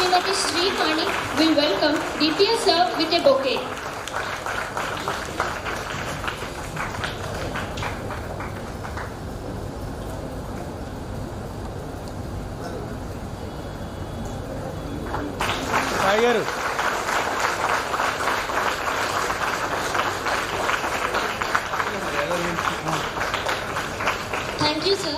Srimati Sri Pani will welcome Ditya sir with a bouquet. Tiger. Thank you, sir.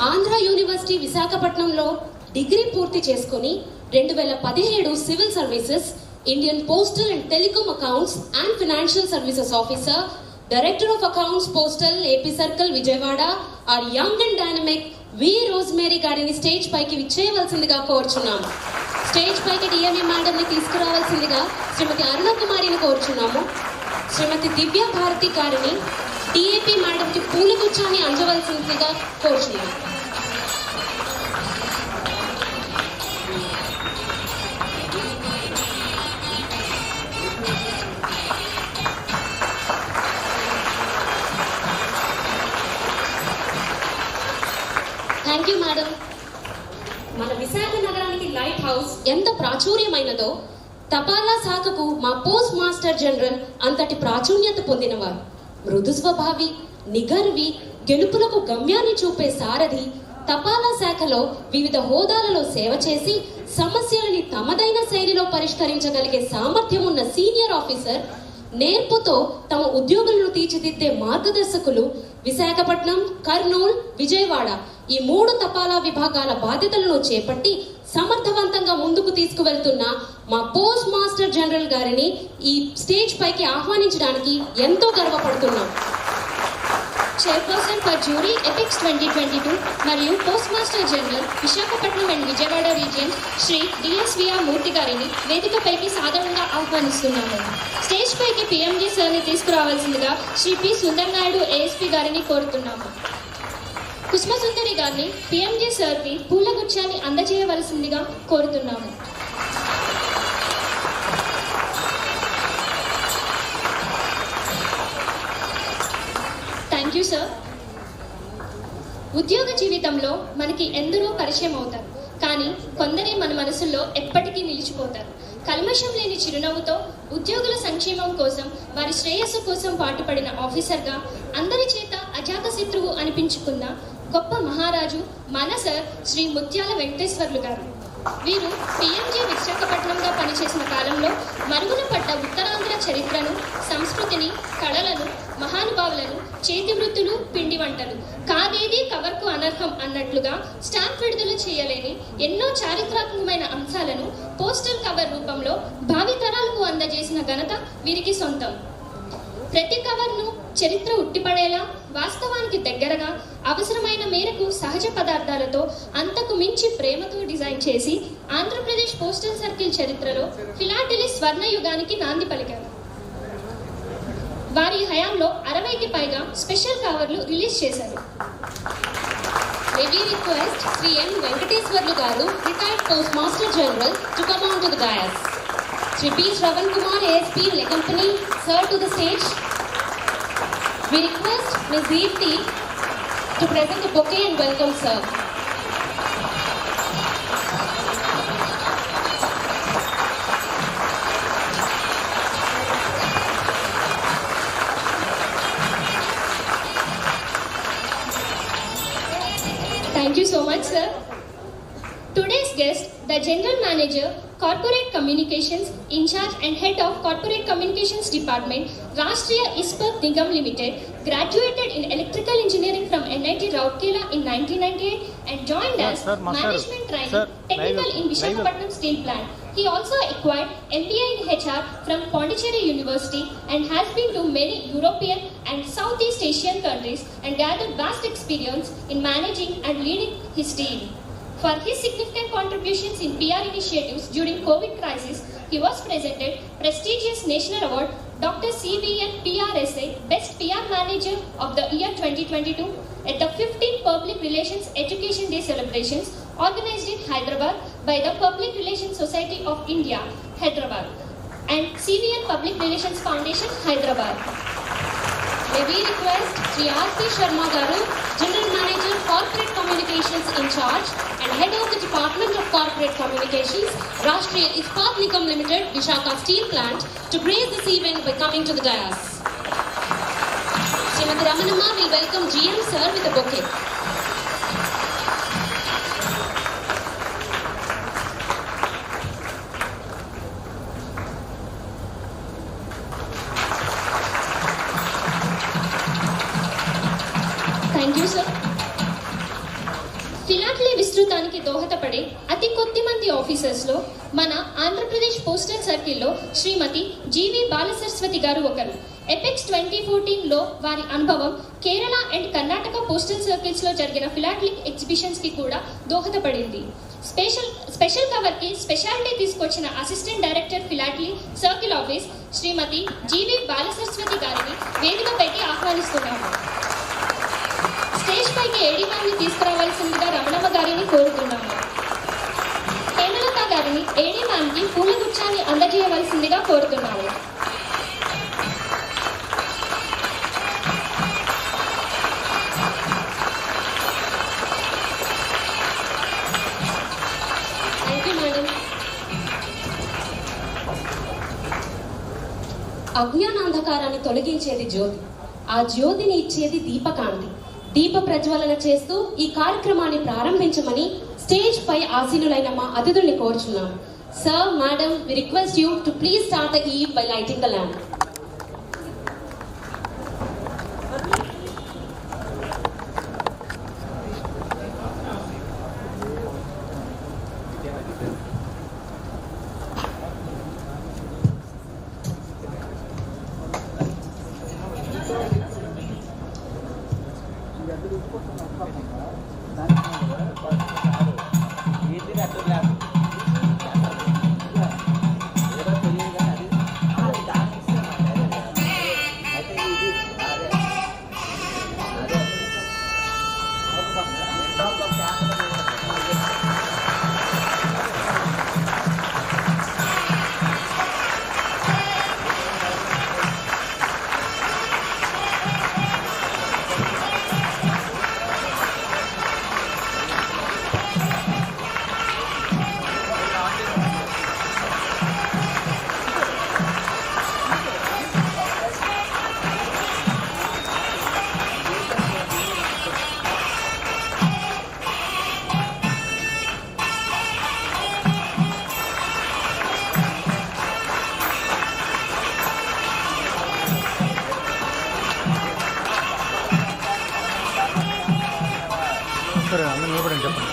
Andhra university విశాఖపట్నంలో degree పూర్తి చేసుకుని 2017 civil services, Indian postal and telecom accounts and financial services officer, director of accounts postal AP circle Vijayawada our young and dynamic V Rosemary గారిని stage పైకి విచ్చేయవలసిందిగా కోరుచున్నాము. Stage పైకి DMA madam ని తీసుకురావాల్సిందిగా శ్రీమతి అరుణ కుమారిని కోరుచున్నాము. శ్రీమతి దివ్య భారతి గారిని టీఏపీ మేడం కి పూలగుచ్చాన్ని అంజవలసిందిగా కోరుచున్నాము. Thank you madam. మన విశాఖ నగరానికి లైట్ హౌస్ ఎంత ప్రాచుర్యమైనదో తపాలా శాఖకు మా పోస్ట్ మాస్టర్ జనరల్ అంతటి ప్రాచుర్యత పొందినవారు. మృదు స్వభావి, నిగర్వి, గెలుపులకు గమ్యాన్ని చూపే సారథి, తపాలా శాఖలో వివిధ హోదాలలో సేవ చేసి సమస్యలని తమదైన శైలిలో పరిష్కరించగలిగే సామర్థ్యం ఉన్న సీనియర్ ఆఫీసర్, నేర్పుతో తమ ఉద్యోగులను తీర్చిదిద్దే మార్గదర్శకులు, విశాఖపట్నం, కర్నూలు, విజయవాడ ఈ 3 తపాలా విభాగాల బాధ్యతలను చేపట్టి సమర్థవంతంగా ముందుకు తీసుకువెళ్తున్న మా పోస్ట్ మాస్టర్ జనరల్ గారిని ఈ స్టేజ్ పైకి ఆహ్వానించడానికి ఎంతో గర్వపడుతున్నాం. చైర్పర్సన్ ఫర్ జ్యూరీ APPEX 2022 మరియు post master general Visakhapatnam and Vijayawada region Shri DSVR Murthy గారిని వేదికపైకి సాధారణంగా ఆహ్వానిస్తున్నాము. స్టేజ్ పైకి పిఎంజీ సార్ని తీసుకురావాల్సిందిగా శ్రీ పి సుందర్ నాయుడు ఏఎస్పీ గారిని కోరుతున్నాము. కుసుమసుందరి గారిని పిఎంజీ సార్కి పూలగుచ్చాన్ని అందజేయవలసిందిగా కోరుతున్నాము. Thank you sir. ఉద్యోగ జీవితంలో మనకి ఎందరో పరిచయం అవుతారు, కానీ కొందరే మన మనసుల్లో ఎప్పటికీ నిలిచిపోతారు. కల్మషం లేని చిరునవ్వుతో ఉద్యోగుల సంక్షేమం కోసం, వారి శ్రేయస్సు కోసం పాటుపడిన ఆఫీసర్గా అందరి చేత అజాతశత్రువు అనిపించుకున్న గొప్ప మహారాజు మన సార్ శ్రీ ముత్యాల వెంకటేశ్వర్లు గారు. వీరు పిఎంజీ విశాఖపట్నంగా పనిచేసిన కాలంలో మరుగున పడ్డ ఉత్తరాంధ్ర చరిత్రను, సంస్కృతిని, కళలను, మహానుభావులను, చేతి వృత్తులు, పిండి వంటలు, కాదేది కవర్కు అనర్హం అన్నట్లుగా స్టాంప్ విడుదల చేయలేని ఎన్నో చారిత్రాత్మకమైన అంశాలను పోస్టల్ కవర్ రూపంలో భావితరాలకు అందజేసిన ఘనత వీరికి సొంతం. ప్రతి కవర్ను చరిత్ర ఉట్టిపడేలా, వాస్తవానికి దగ్గరగా, అవసరమైన మేరకు సహజ పదార్థాలతో అంతకు మించి ప్రేమతో డిజైన్ చేసి ఆంధ్రప్రదేశ్ పోస్టల్ సర్కిల్ చరిత్రలో ఫిలాటెలిక్ స్వర్ణయుగానికి నాంది పలికారు. వారి హయాంలో 60కి పైగా స్పెషల్ కవర్లు రిలీజ్ చేశారు. May we request Sri M. Venkateswarlu garu, retired Postmaster General, to come on to the dais. Sri P. Shravan Kumar, ASP, will accompany sir to the stage. We request Ms. Deepthi to present a bouquet and welcome sir. Thank you so much, sir. Today's guest, the General Manager, Corporate Communications, in charge and Head of Corporate Communications Department, Rashtriya Ispat Nigam Limited, graduated in Electrical Engineering from NIT Rourkela in 1998 and joined as Management Training Technical in Visakhapatnam Steel Plant. He also acquired MBA in HR from Pondicherry University and has been to many European and Southeast Asian countries and gathered vast experience in managing and leading his team. For his significant contributions in PR initiatives during COVID crisis, he was presented prestigious National Award Dr. CVN PRSA Best PR Manager of the Year 2022 at the 15th Public Relations Education Day celebrations organized in Hyderabad by the Public Relations Society of India, Hyderabad, and CVN Public Relations Foundation, Hyderabad. May we request Sri R.P. Sharma garu, General Manager, Corporate Communications in charge and Head of the Department of Corporate Corporate Communications, Rashtriya Ispat Nigam Limited, Vishaka Steel Plant, to grace this event by coming to the dais. Srimati Ramanamma will welcome GM Sir with a bouquet. Thank you, sir. Philately విస్తృతానికి దోహదపడే అతి కొద్ది మంది ఆఫీసర్స్లో మన Andhra Pradesh postal సర్కిల్లో శ్రీమతి GV Balasaraswathi గారు ఒకరు. Apex 2014లో వారి అనుభవం కేరళ అండ్ కర్ణాటక పోస్టల్ సర్కిల్స్లో జరిగిన ఫిలాటలిక్ ఎగ్జిబిషన్స్కి కూడా దోహదపడింది. స్పెషల్ కవర్కి స్పెషాలిటీ తీసుకొచ్చిన assistant director philately circle office Shrimati GV Balasaraswathi గారిని వేదికపైకి ఆహ్వానిస్తున్నాము. స్టేజ్ పైకి ఏడీ మ్యామ్ని తీసుకురావాల్సిందిగా రమణమ్మ గారిని కోరుతున్నాము. హేమలత గారిని ఏడీ మ్యామ్కి పూల గుచ్చాన్ని అందజేయవలసిందిగా కోరుతున్నాము. Thank you madam. అజ్ఞానాంధకారాన్ని తొలగించేది జ్యోతి, ఆ జ్యోతిని ఇచ్చేది దీపకాంతి. దీప ప్రజ్వలన చేస్తూ ఈ కార్యక్రమాన్ని ప్రారంభించమని స్టేజ్ పై ఆసీనులైన మా అతిథుల్ని కోరుచున్నాం. Sir, madam, we request you to please start the eve by lighting the lamp. సరే అందరూ నిలబడండి, చెప్పండి.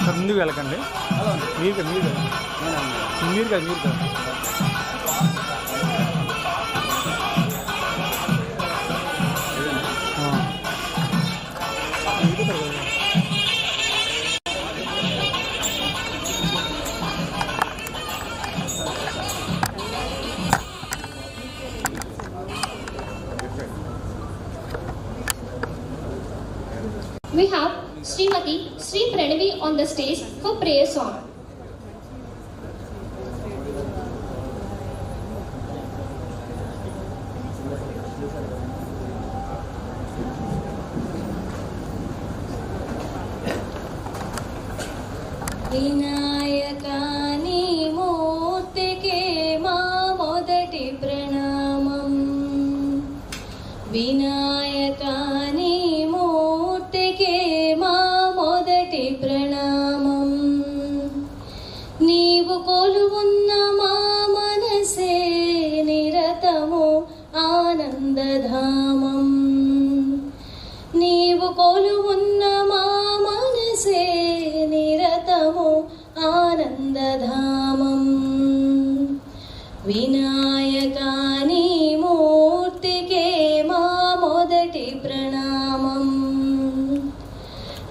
సార్ ముందుకు వెళ్ళకండి, మీరు కదా మీరు కదా మీరు కదా. We have Srimati Sri Pranavi on the stage for prayer song. వినాయకాని మూర్తికే మా మొదటి ప్రణామం. వినాయకాని మూర్తికే మా మొదటి ప్రణామం. నీవు కొలువున్న మా మనసే నిరతము ఆనందధామం. నీవు కొలువున్న మా మనసే నిరతము ఆనందధామం. వినాయకాని మూర్తికే మా మొదటి ప్రణామం.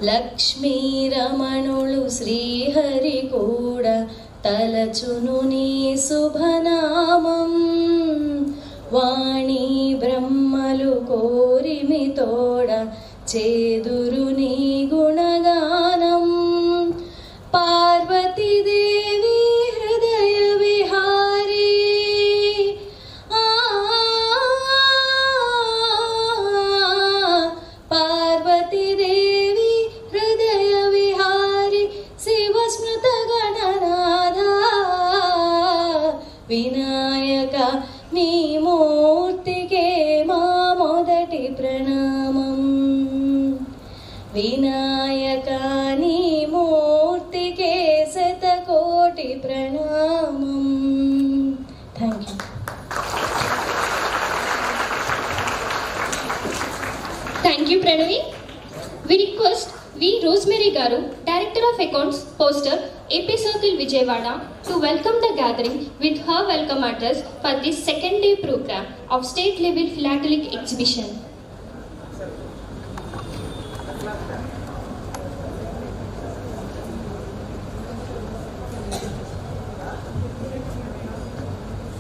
లక్ష్మీ రమణులు శ్రీహరి కూడా తలచును నీ శుభనామం. వాణి బ్రహ్మలు కోరిమి తోడ చేదురు నీ గుణగానం. పార్వతీదేవి హృదయ విహారీ వినాయకాని మూర్తికే శతకోటి ప్రణామం. Thank you. Thank you, Pranavi. We request V. Rosemary Garu, Director of Accounts, Poster, AP Circle Vijayawada, to welcome the gathering with her welcome address for this second day program of State Level Philatelic Exhibition.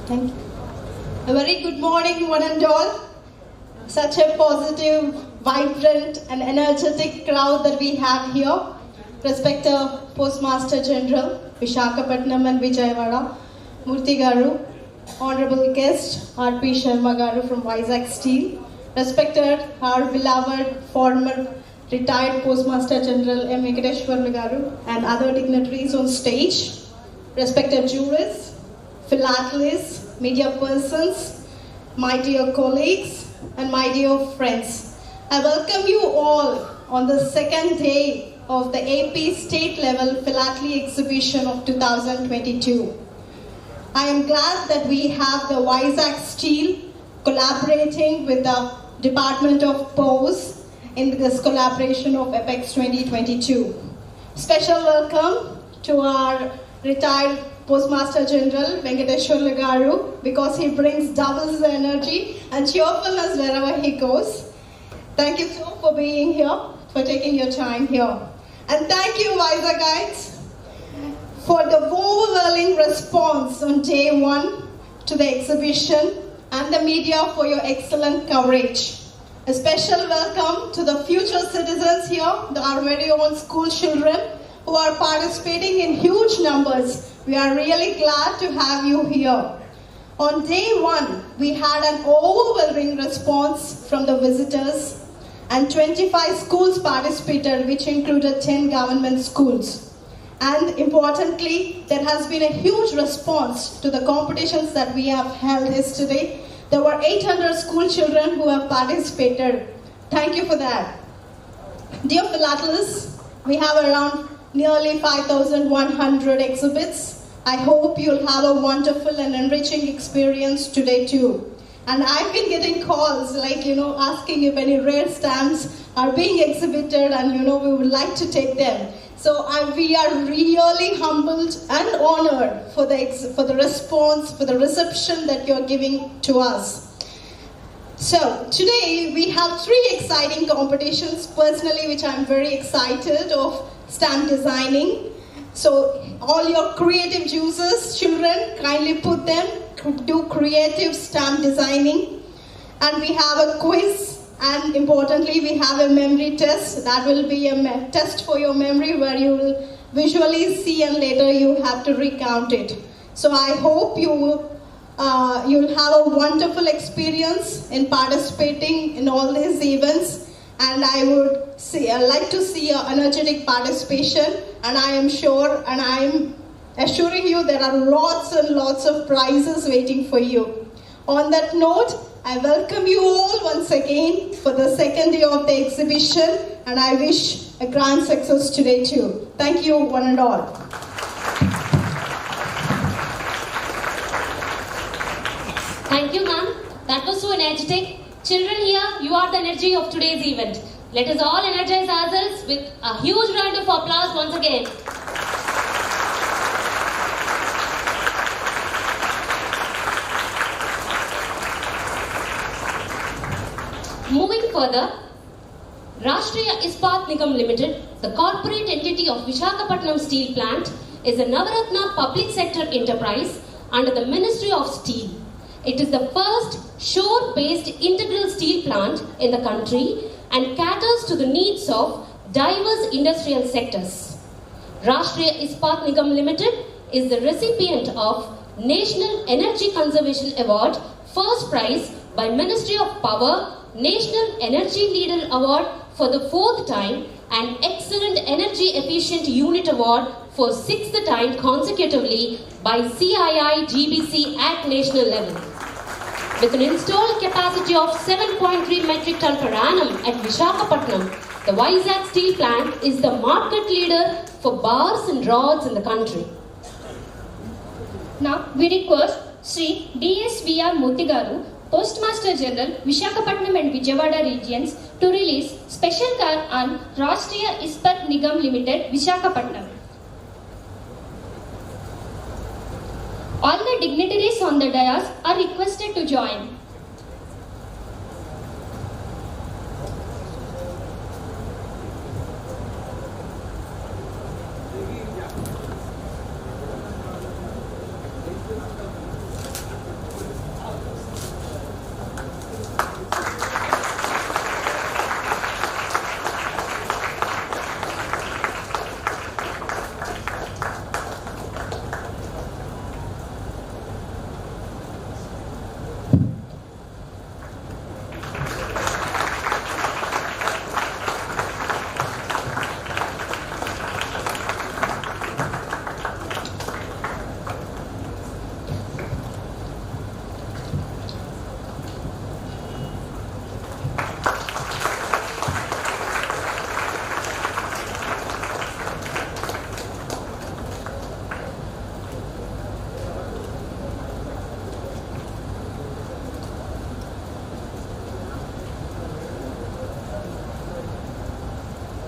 Thank you. A very good morning, one and all. Such a positive, vibrant and energetic crowd that we have here. Respected Postmaster General, Visakhapatnam and Vijayawada, Murthy Garu, Honorable guest, R.P. Sharma Garu from Vizag Steel, respected our beloved former retired Postmaster General M. Venkateshwarlu Garu and other dignitaries on stage, respected jurists, philatelists, media persons, my dear colleagues, and my dear friends. I welcome you all on the second day of the AP State Level Philately Exhibition of 2022. I am glad that we have the Vizag Steel collaborating with the Department of POS in this collaboration of APPEX 2022. Special welcome to our retired Postmaster General Venkateshwarlu Garu, because he brings double the energy and cheerfulness wherever he goes. Thank you so for being here, for taking your time here. And thank you, Vizagites, for the overwhelming response on day one to the exhibition and the media for your excellent coverage. A special welcome to the future citizens here, our very own school children who are participating in huge numbers. We are really glad to have you here. On day one, we had an overwhelming response from the visitors, and 25 schools participated, which included 10 government schools. And importantly, there has been a huge response to the competitions that we have held yesterday. There were 800 school children who have participated. Thank you for that. Dear philatelists, we have around nearly 5,100 exhibits. I hope you'll have a wonderful and enriching experience today too. And I've been getting calls like, asking if any rare stamps are being exhibited and, we would like to take them. So we are really humbled and honored for the response, for the reception that you're giving to us. So today we have 3 exciting competitions, personally, which I'm very excited of stamp designing. So all your creative juices, children, kindly put them, do creative stamp designing. And we have a quiz, and importantly, we have a memory test. That will be a test for your memory where you will visually see and later you have to recount it. So I hope you'll have a wonderful experience in participating in all these events. And I would like to see your energetic participation, and I am sure, and I am assuring you, there are lots and lots of prizes waiting for you. On that note, I welcome you all once again for the second day of the exhibition, and I wish a grand success today too. Thank you, one and all. Thank you, ma'am. That was so energetic. Children here, you are the energy of today's event. Let us all energize ourselves with a huge round of applause once again. Moving further, Rashtriya Ispat Nigam Limited, the corporate entity of Visakhapatnam Steel Plant, is a Navaratna public sector enterprise under the Ministry of Steel. It is the first shore-based integral steel plant in the country and caters to the needs of diverse industrial sectors. Rashtriya Ispat Nigam Limited is the recipient of National Energy Conservation Award, first prize by Ministry of Power, National Energy Leader Award for the 4th time, and Excellent Energy Efficient Unit Award for 6th time consecutively by CII GBC at national level. With an installed capacity of 7.3 metric ton per annum at Visakhapatnam, The Vizag steel plant is the market leader for bars and rods in the country. Now we request Sri DSVR Mutigaru, Postmaster General, Visakhapatnam and Vijayawada regions, to release special car on Rashtriya Ispat Nigam Limited, Visakhapatnam. All the dignitaries on the dais are requested to join.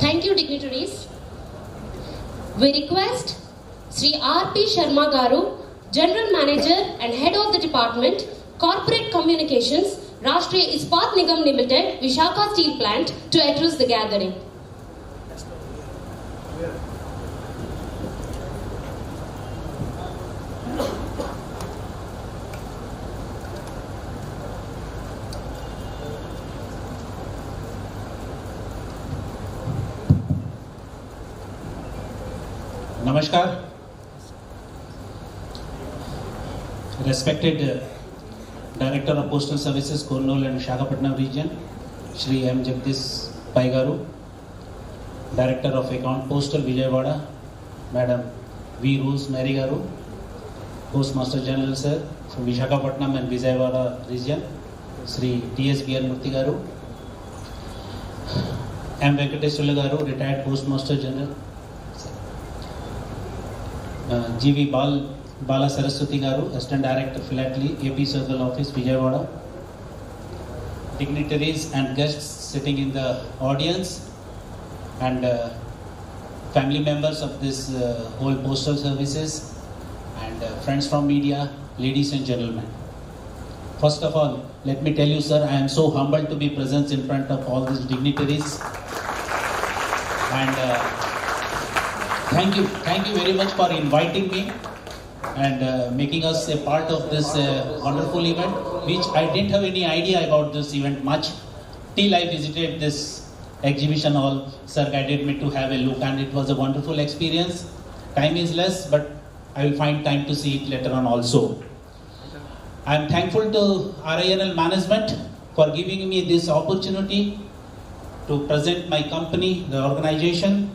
Thank you, dignitaries. We request Sri R.P. Sharma Garu, General Manager and Head of the Department, Corporate Communications, Rashtriya Ispat Nigam Limited, Vishaka Steel Plant, to address the gathering. Namaskar. Respected Director of Postal Services, Kurnool and Visakhapatnam region, Shri M. Jagdish Pai Garu, Director of Account Postal Vijayawada, Madam V. Rosemary Garu, Postmaster General Sir from Visakhapatnam and Vijayawada region, Shri DSVR Murthy Garu, M. Venkateswara Garu, Retired Postmaster General, G.V. Bala Saraswati Garu, Assistant Director Philatelic, AP Circle Office, Vijayawada. Dignitaries and guests sitting in the audience, and family members of this whole postal services, and friends from media, ladies and gentlemen. First of all, let me tell you, sir, I am so humbled to be present in front of all these dignitaries. And thank you very much for inviting me and making us a part of this wonderful event, which I didn't have any idea about this event much till I visited this exhibition hall. Sir guided me to have a look, and it was a wonderful experience. Time is less, but I will find time to see it later on also. I am thankful to RINL management for giving me this opportunity to present my company, the organization.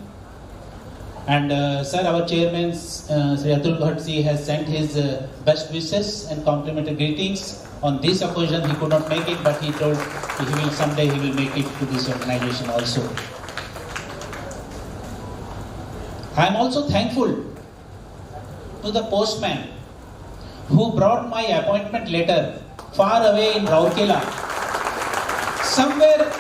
And sir, our chairman, Sri Atul Bhatt has sent his best wishes and complimentary greetings. On this occasion, he could not make it, but he told someday he will make it to this organization also. I am also thankful to the postman who brought my appointment letter far away in Rourkela, somewhere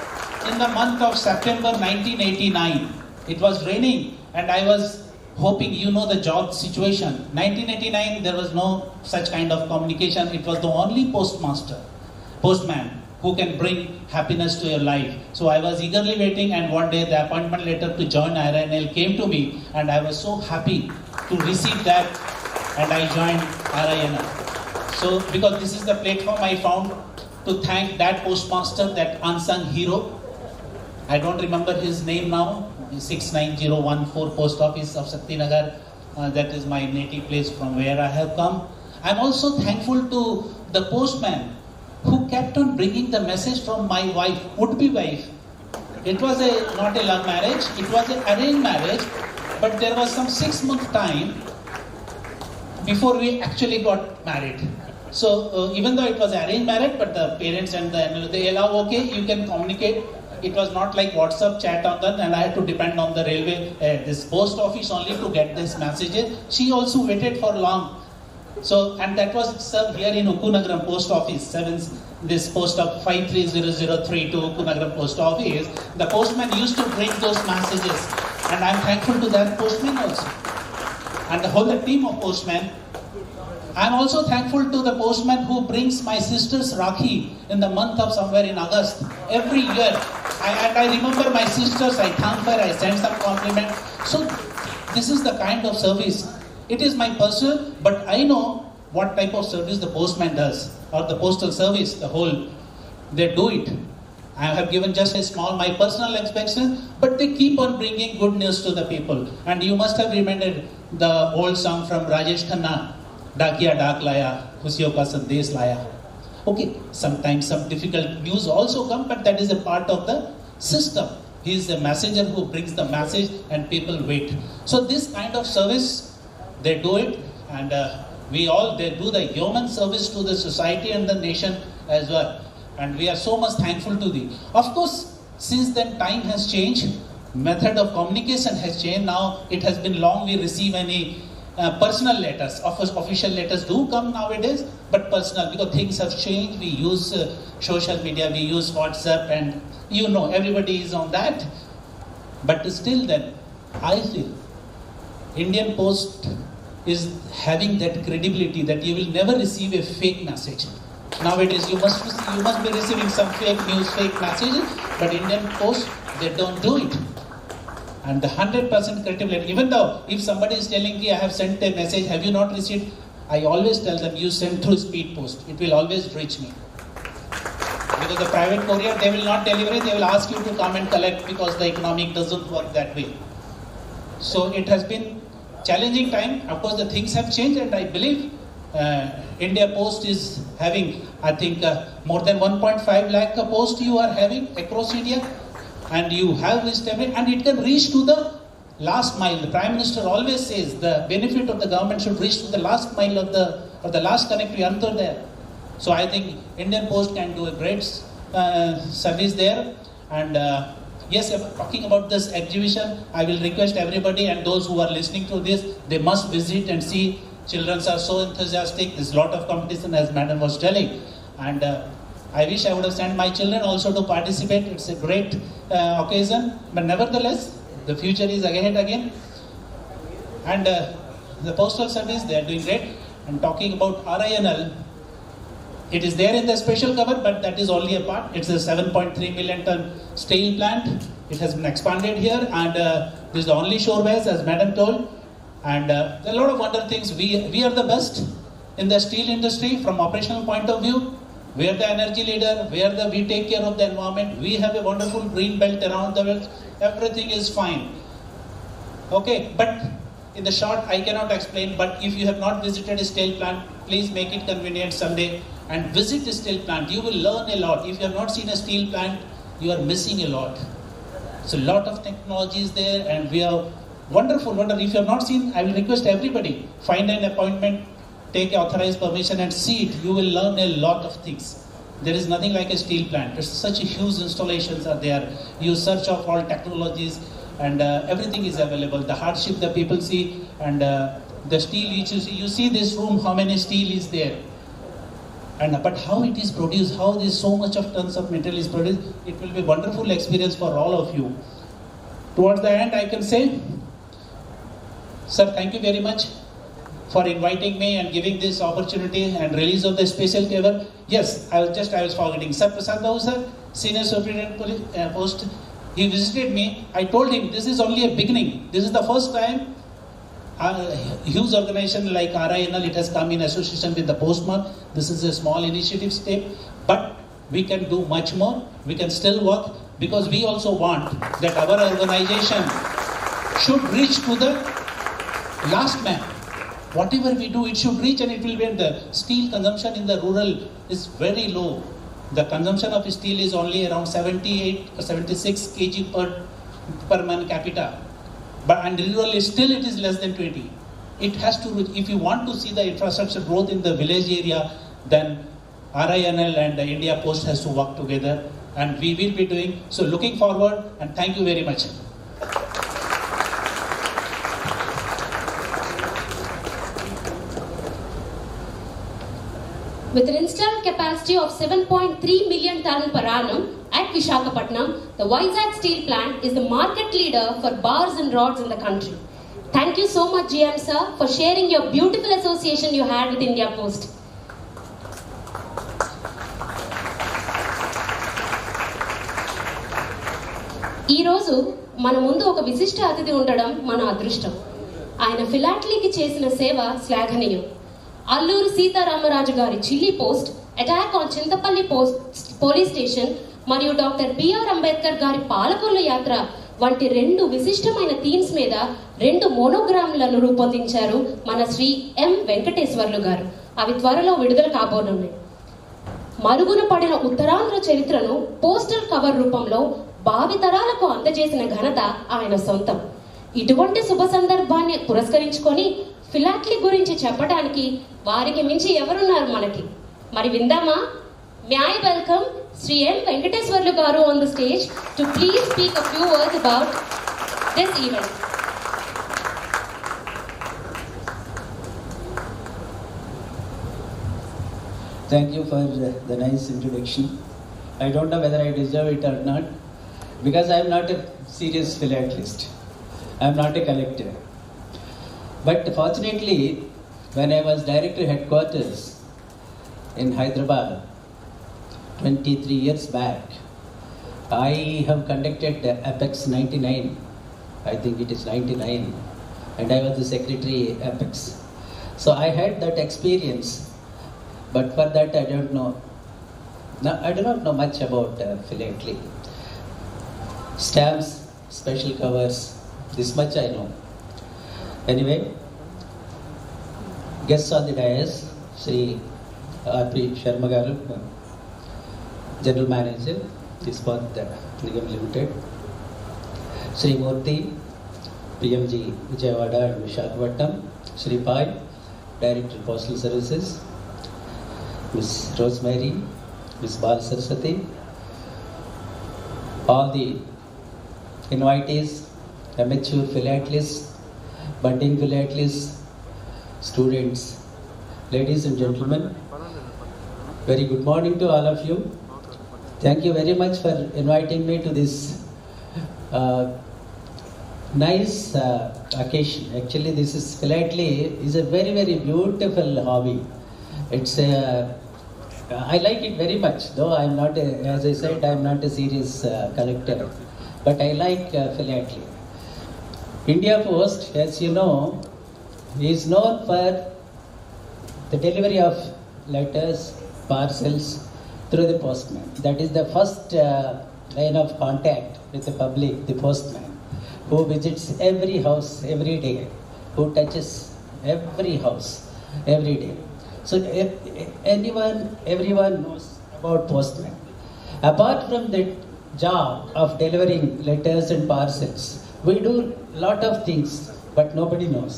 in the month of September 1989. It was raining, and I was hoping, you know, the job situation. 1989, there was no such kind of communication. It was the only postman who can bring happiness to your life. So I was eagerly waiting, and one day the appointment letter to join RINL came to me, and I was so happy to receive that, and I joined RINL. So because this is the platform I found to thank that postmaster, that unsung hero. I don't remember his name now. 69014 Post Office of Saktinagar. That is my native place from where I have come. I'm also thankful to the postman who kept on bringing the message from my wife, would-be wife. It was not a love marriage, it was an arranged marriage, but there was some 6-month time before we actually got married. So even though it was arranged marriage, but the parents and they allow, okay, you can communicate it was not like WhatsApp chat on that, and I had to depend on the railway, this post office only to get this messages. She also waited for long. So, and that was served here in Ukkunagaram post office, this post of 53003 to Ukkunagaram post office. The postman used to bring those messages, and I'm thankful to that postman also, and the whole team of postmen. I'm also thankful to the postman who brings my sister's Rakhi in the month of somewhere in August every year. I remember my sisters, I thank her, I send some compliment. So this is the kind of service. It is my personal, but I know what type of service the postman does, or the postal service, the whole, they do it. I have given just a small, my personal expectations, but they keep on bringing good news to the people. And you must have remembered the old song from Rajesh Khanna, Dakiya Dak Laya, Khusiyon Ka Sandesh Laya. Okay, sometimes some difficult news also come, but that is a part of the system. He is the messenger who brings the message and people wait. So this kind of service, they do it, and they do the human service to the society and the nation as well. And we are so much thankful to thee. Of course, since then time has changed, method of communication has changed. Now it has been long we receive any personal letters. Of course, official letters do come nowadays, but personal, because things have changed. We use social media, we use WhatsApp, and everybody is on that. But still then, I feel Indian Post is having that credibility that you will never receive a fake message. Nowadays, you must be receiving some fake news, fake messages, but Indian Post, they don't do it. And the 100% credibility, even though if somebody is telling me I have sent a message, have you not received? I always tell them, you send through speed post. It will always reach me. Because the private courier, they will not deliver it, they will ask you to come and collect, because the economic doesn't work that way. So it has been challenging time. Of course, the things have changed, and I believe India Post is having, I think, more than 1.5 lakh post you are having across India, and you have reached and it can reach to the last mile. The Prime Minister always says the benefit of the government should reach to the last mile of the last connectivity under there. So I think Indian Post can do a great service there. And yes, talking about this exhibition, I will request everybody and those who are listening to this, they must visit and see. Children are so enthusiastic. There's a lot of competition, as Madam was telling. And I wish I would have sent my children also to participate. It's a great occasion. But nevertheless, the future is ahead again. And the Postal Service, they are doing great. And talking about RINL, it is there in the special cover, but that is only a part. It's a 7.3 million ton steel plant. It has been expanded here, and this is the only shorebase, as Madam told. And there are a lot of other things. We are the best in the steel industry from operational point of view. We are the energy leader. We take care of the environment. We have a wonderful green belt around the world. Everything is fine. Okay, but in the short, I cannot explain. But if you have not visited a steel plant, please make it convenient someday and visit a steel plant. You will learn a lot. If you have not seen a steel plant, you are missing a lot. So a lot of technology is there, and we are wonderful. If you have not seen, I will request everybody, find an appointment, take authorized permission and see it. You will learn a lot of things. There is nothing like a steel plant. It's such a huge installations are there. You search of all technologies, and everything is available. The hardship that people see, and the steel you see this room, how many steel is there. But how it is produced, how there is so much of tons of material is produced, it will be a wonderful experience for all of you. Towards the end, I can say, sir, thank you very much for inviting me and giving this opportunity and release of the special cover. Yes, I was forgetting. Sir Prasad Babu sir, Senior Superintendent Post, he visited me. I told him this is only a beginning. This is the first time a huge organization like RINL, it has come in association with the Postmark. This is a small initiative step, but we can do much more. We can still work, because we also want that our organization should reach to the last man. Whatever we do, it should reach, and it will be. The steel consumption in the rural is very low. The consumption of steel is only around 78 or 76 kg per man capita. But and rural still it is less than 20. It has to, if you want to see the infrastructure growth in the village area, then RINL and the India Post has to work together. and we will be doing. So looking forward, and thank you very much. With an installed capacity of 7.3 million ton per annum at Visakhapatnam, the Vizag steel plant is the market leader for bars and rods in the country. Thank you so much, GM sir, for sharing your beautiful association you had with India Post. ఈ రోజు మన ముందు ఒక విశిష్ట అతిథి ఉండడం మన అదృష్టం. ఆయన ఫిలాటలీకి చేసిన సేవ శ్లాఘనీయం. అల్లూరు సీతారామరాజు గారి chilli post, attack on Chintapalli police station మరియు డాక్టర్ బిఆర్ అంబేద్కర్ గారి పాలకొల్లు యాత్ర వంటి 2 విశిష్టమైన థీమ్స్ మీద 2 మోనోగ్రామ్లను రూపొందించారు మన శ్రీ ఎం వెంకటేశ్వర్లు గారు. అవి త్వరలో విడుదల కాబోనున్నాయి. మరుగున పడిన ఉత్తరాంధ్ర చరిత్రను పోస్టల్ కవర్ రూపంలో భావితరాలకు అందజేసిన ఘనత ఆయన సొంతం. ఇటువంటి శుభ సందర్భాన్ని పురస్కరించుకొని ఫిలాటలీ గురించి చెప్పడానికి వారికి మించి ఎవరున్నారు మనకి? మరి విందామా? May I welcome Sri M. Venkateswarlu garu on the stage to please speak a few words about this event. Thank you for the nice introduction. I don't know whether I deserve it or not, because I am not a serious philatelist. I am not a collector. But fortunately, when I was director headquarters in Hyderabad 23 years back, I have conducted APPEX 99, I think it is 99, and I was the secretary APPEX. So I had that experience, but for that I don't know. Now, I do not know much about philately. Stamps, special covers, this much I know. Anyway, guests on the dais, Sri R.P. Sharma garu, General Manager, Ispat Nigam Limited, Sri Murthy, PMG Vijayawada and Visakhapatnam, Sri Pai, Director Postal Services, Miss Rosemary, Miss Bal Saraswati, all the invitees, amateur philatelists, budding philatelists, students, ladies and gentlemen, very good morning to all of you. Thank you very much for inviting me to this nice occasion. Actually, this is philately is a very, very beautiful hobby. It's I like it very much, though I'm not, as I said, I'm not a serious collector, but I like philately. India Post, as you know, is known for the delivery of letters, parcels through the postman. That is the first line of contact with the public, the postman, who visits every house every day, who touches every house every day. So everyone knows about postman. Apart from the job of delivering letters and parcels, we do lot of things, but nobody knows.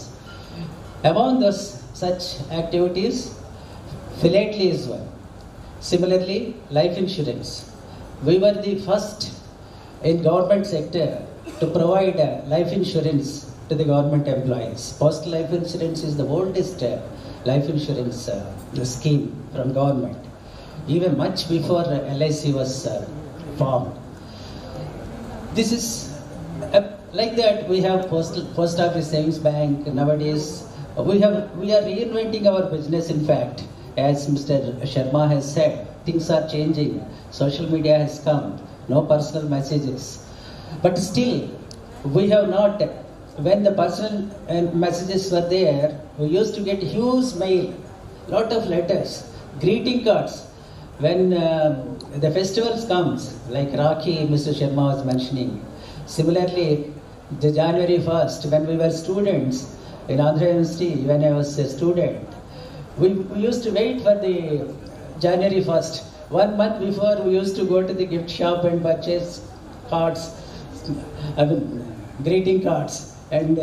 Among those such activities, philately is one. Similarly, life insurance. We were the first in government sector to provide life insurance to the government employees. Post life insurance is the oldest life insurance scheme from government, even much before LIC was formed. This is like that. We have post office savings bank nowadays. We are reinventing our business. In fact, as Mr. Sharma has said, things are changing. Social media has come. No personal messages, but still we have not. When the personal messages were there, we used to get huge mail, lot of letters, greeting cards. When the festivals comes, like Rakhi, Mr. Sharma was mentioning. Similarly, the January 1st, when we were students in Andhra University, when I was a student, we used to wait for the January 1st. 1 month before, we used to go to the gift shop and purchase cards, greeting cards, and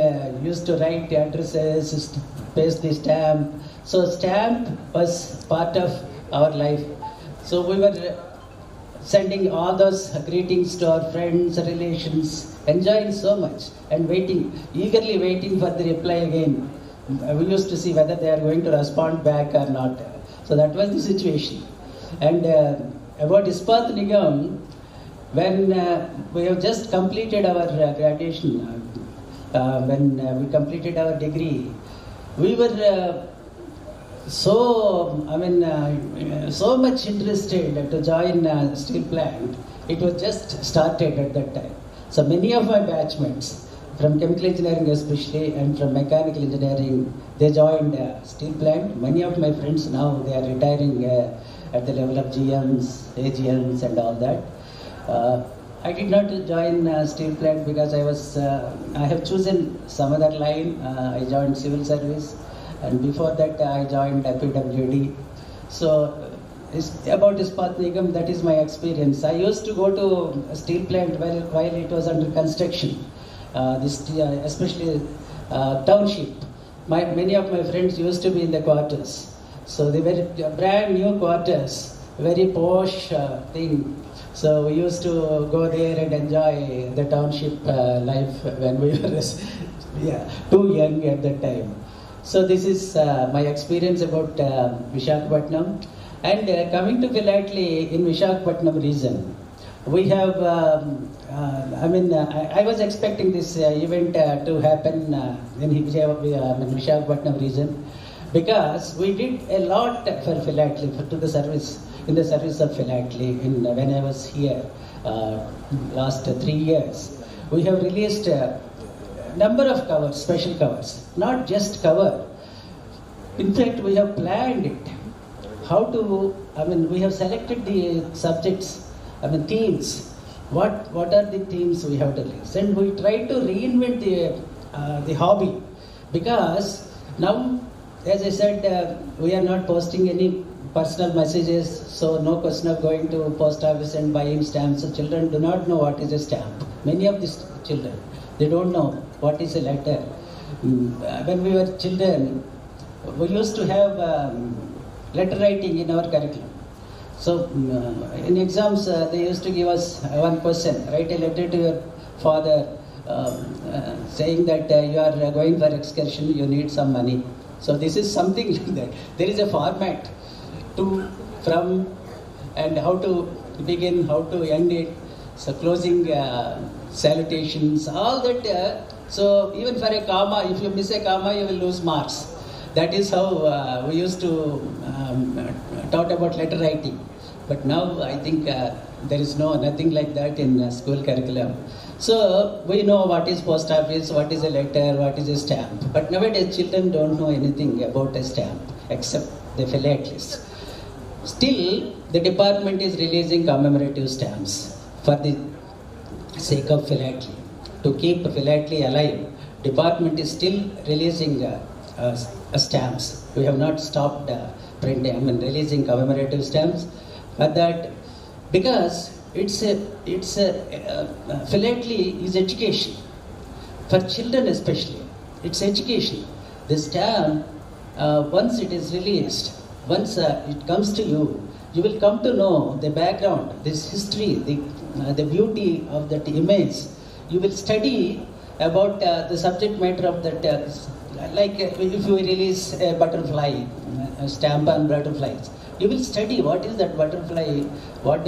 used to write addresses, paste the stamp. So stamp was part of our life. So we were sending all those greetings to our friends, relations, enjoying so much and eagerly waiting for the reply again. We used to see whether they are going to respond back or not. So that was the situation. And about Ispat Nigam, when we have just completed our graduation, when we completed our degree, we were so much interested to join steel plant. It was just started at that time. So many of my batchmates, from chemical engineering especially and from mechanical engineering, they joined steel plant. Many of my friends now, they are retiring at the level of GMs, AGMs and all that. I did not join steel plant because I have chosen some other line. I joined civil service, and before that I joined PWD. So about Ispat Nigam, that is my experience. I used to go to steel plant while it was under construction. Especially township. Many of my friends used to be in the quarters. So they were brand new quarters, very posh thing. So we used to go there and enjoy the township life when we were too young at that time. So this is my experience about Visakhapatnam. And coming to Philatelic in Visakhapatnam region, we have, I was expecting this event to happen in Visakhapatnam region, because we did a lot for Philatelic, in the service of Philatelic when I was here last 3 years. We have released a number of covers, special covers, not just cover. In fact, we have planned it. We have selected the subjects, themes. What are the themes we have to release? And we try to reinvent the hobby, because now, as I said, we are not posting any personal messages, so no question of going to post office and buying stamps. So children do not know what is a stamp. Many of these children, they don't know what is a letter. When we were children, we used to have letter writing in our curriculum. So in exams, they used to give us one question: write a letter to your father saying that you are going for excursion, you need some money. So this is something like that. There is a format to, from, and how to begin, how to end it. So closing salutations, all that. So even for a comma, if you miss a comma, you will lose marks. That is how we used to talk about letter writing. But now I think there is nothing like that in school curriculum. So we know what is post office, what is a letter, what is a stamp. But nowadays children don't know anything about a stamp except the philatelists. Still, the department is releasing commemorative stamps for the sake of philately. To keep philately alive, department is still releasing stamps. We have not stopped releasing commemorative stamps. But that, because philately is education. For children especially, it's education. The stamp, once it is released, once it comes to you, you will come to know the background, this history, the beauty of that image. You will study about the subject matter of that. Like if you release a butterfly, a stamp on butterflies, you will study what is that butterfly, what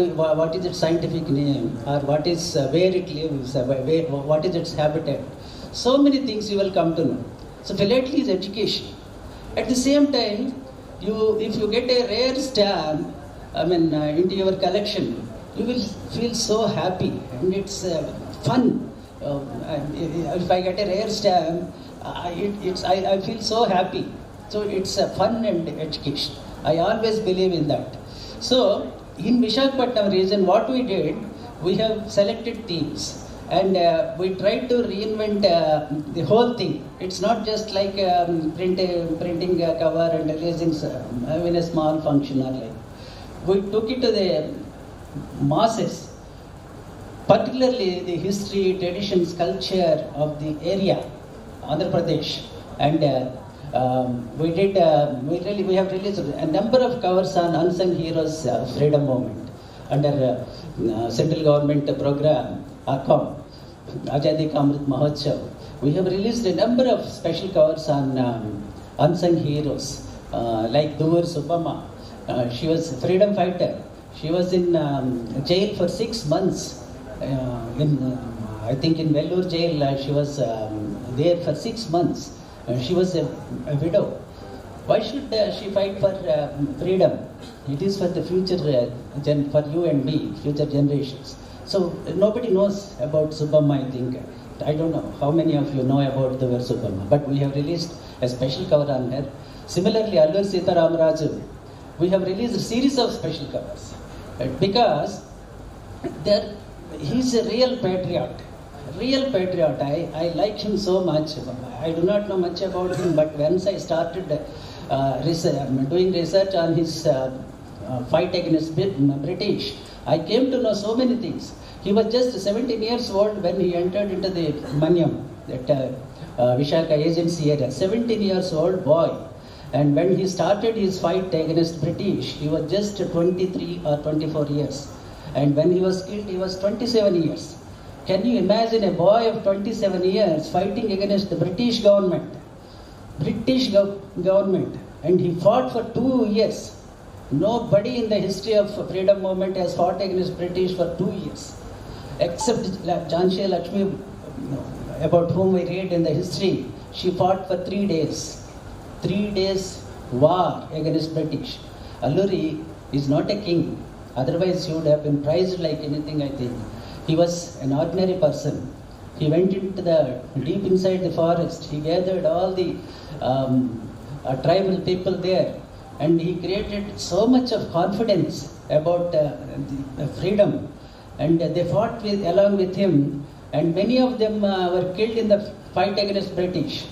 is its scientific name, or what is where it lives, what is its habitat. So many things you will come to know. So philately is education. At the same time, if you get a rare stamp, into your collection, you will feel so happy, and it's fun. If I get a rare stamp, I feel so happy. So it's fun and education. I always believe in that. So in Visakhapatnam region, what we did, we have selected themes, and we tried to reinvent the whole thing. It's not just like printing a cover and releasing in a small function or like. We took it to the masses, particularly the history, traditions, culture of the area, Andhra Pradesh, and we have released a number of covers on unsung heroes of freedom movement. under central government program, ACOM, Azadi Ka Amrit Mahotsav. We have released a number of special covers on unsung heroes, like Duvar Subama. She was a freedom fighter. She was in jail for 6 months. I think in Vellore jail, she was there for 6 months. She was a widow. Why should she fight for freedom? It is for the future, for you and me, future generations. So nobody knows about Subama, I think. I don't know how many of you know about the word Subama, but we have released a special cover on her. Similarly, Alluri Sita Ramaraju, we have released a series of special covers because he's a real patriot. Real patriot. I like him so much. I do not know much about him, but once I started doing research on his fight against British, I came to know so many things. He was just 17 years old when he entered into the Manyam, that Vishaka agency area. 17 years old boy. And when he started his fight against British, he was just 23 or 24 years. And when he was killed, he was 27 years. Can you imagine a boy of 27 years fighting against the British government? British government. And he fought for 2 years. Nobody in the history of freedom movement has fought against British for 2 years. Except Jhansi Lakshmi, about whom we read in the history, she fought for 3 days. 3 days war against British. Alluri is not a king. Otherwise he would have been prized like anything, I think. He was an ordinary person. He went into the deep inside the forest. He gathered all the tribal people there, and he created so much of confidence about the freedom. And they fought along with him, and many of them were killed in the fight against British.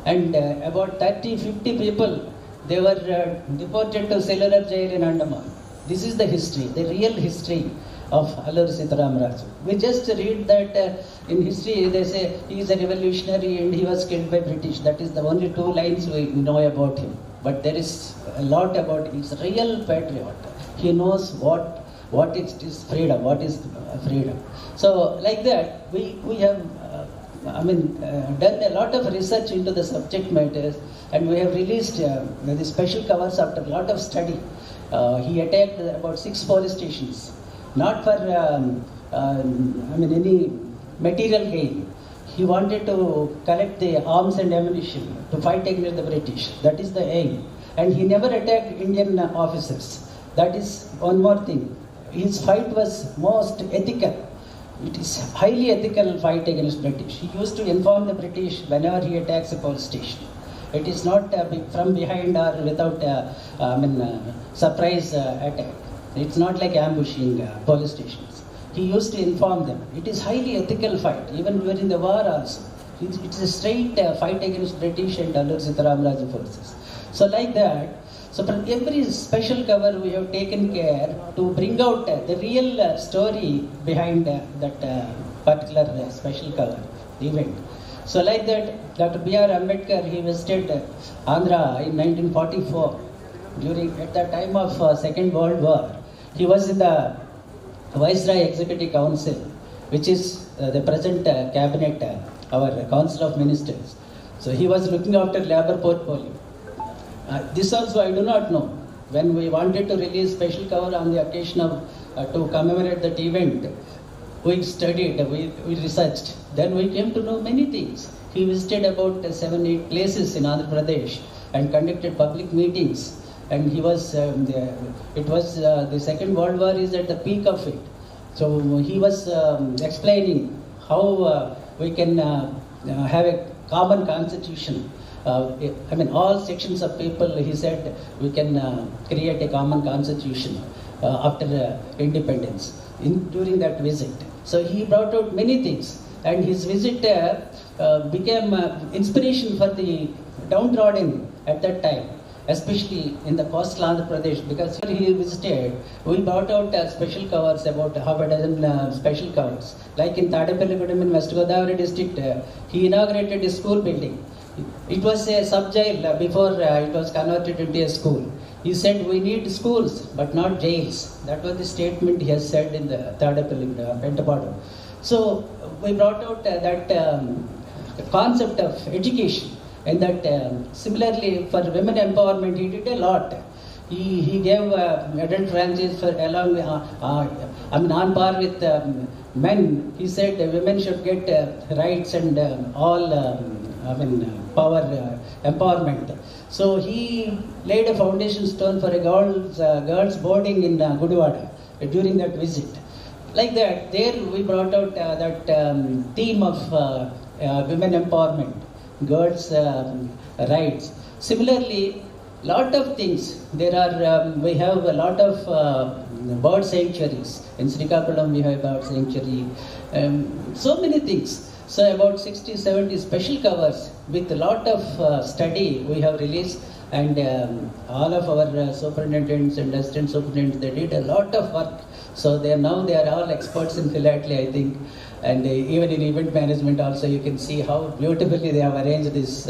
And about 30-50 people, they were deported to cellular jail in Andaman. This is the history, the real history of Alluri Sita Ramaraju. We just read that in history they say he is a revolutionary and he was killed by British. That is the only 2 lines we know about him. But there is a lot about him. He's a real patriot. He knows what is freedom, what is freedom. So like that, we have done a lot of research into the subject matters, and we have released the special covers after a lot of study. He attacked about 6 police stations, not for any material gain. He wanted to collect the arms and ammunition to fight against the British. That is the aim. And he never attacked Indian officers. That is one more thing. His fight was most ethical. It is highly ethical fight against British. He used to inform the British whenever he attacks a police station. It is not from behind or without surprise attack. It's not like ambushing police stations. He used to inform them. It is highly ethical fight, even during the war also. It's a straight fight against British and Alluri Sita Ramaraju forces. So like that, so for every special cover we have taken care to bring out the real story behind that particular special cover event. So like that, Dr. B.R. Ambedkar, he visited Andhra in 1944 at the time of Second World War. He was in the Viceroy Executive Council, which is the present cabinet, our Council of Ministers. So he was looking after labor portfolio. This also I do not know. When we wanted to release special cover on the occasion of to commemorate that event, we studied, we researched. Then we came to know many things. He visited about 7-8 places in Andhra Pradesh and conducted public meetings. And he was, the Second World War is at the peak of it. So he was explaining how we can have a common constitution. All sections of people, he said, we can create a common constitution after independence during that visit. So he brought out many things, and his visit became inspiration for the downtrodden at that time, especially in the coastal Andhra Pradesh, because he visited, we brought out special covers, about half a dozen special covers. Like in Tadepalligudem in West Godavari district, he inaugurated a school building. It was a sub-jail before it was converted into a school. He said, we need schools, but not jails. That was the statement he has said in the third Pentapodum. So we brought out the concept of education, and that similarly for women empowerment, he did a lot. He gave adult franchise for along, on par with men. He said women should get rights and all, power empowerment. So he laid a foundation stone for a girls boarding in Gudwada during that visit. Like that, there we brought out that theme of women empowerment, girls' rights. Similarly, lot of things. There are we have a lot of bird sanctuaries in Srikakulam. We have bird sanctuary. So many things. So about 60-70 special covers with a lot of study we have released, and all of our superintendents and assistant superintendents, they did a lot of work. So they are all experts in philately, I think, and even in event management also. You can see how beautifully they have arranged this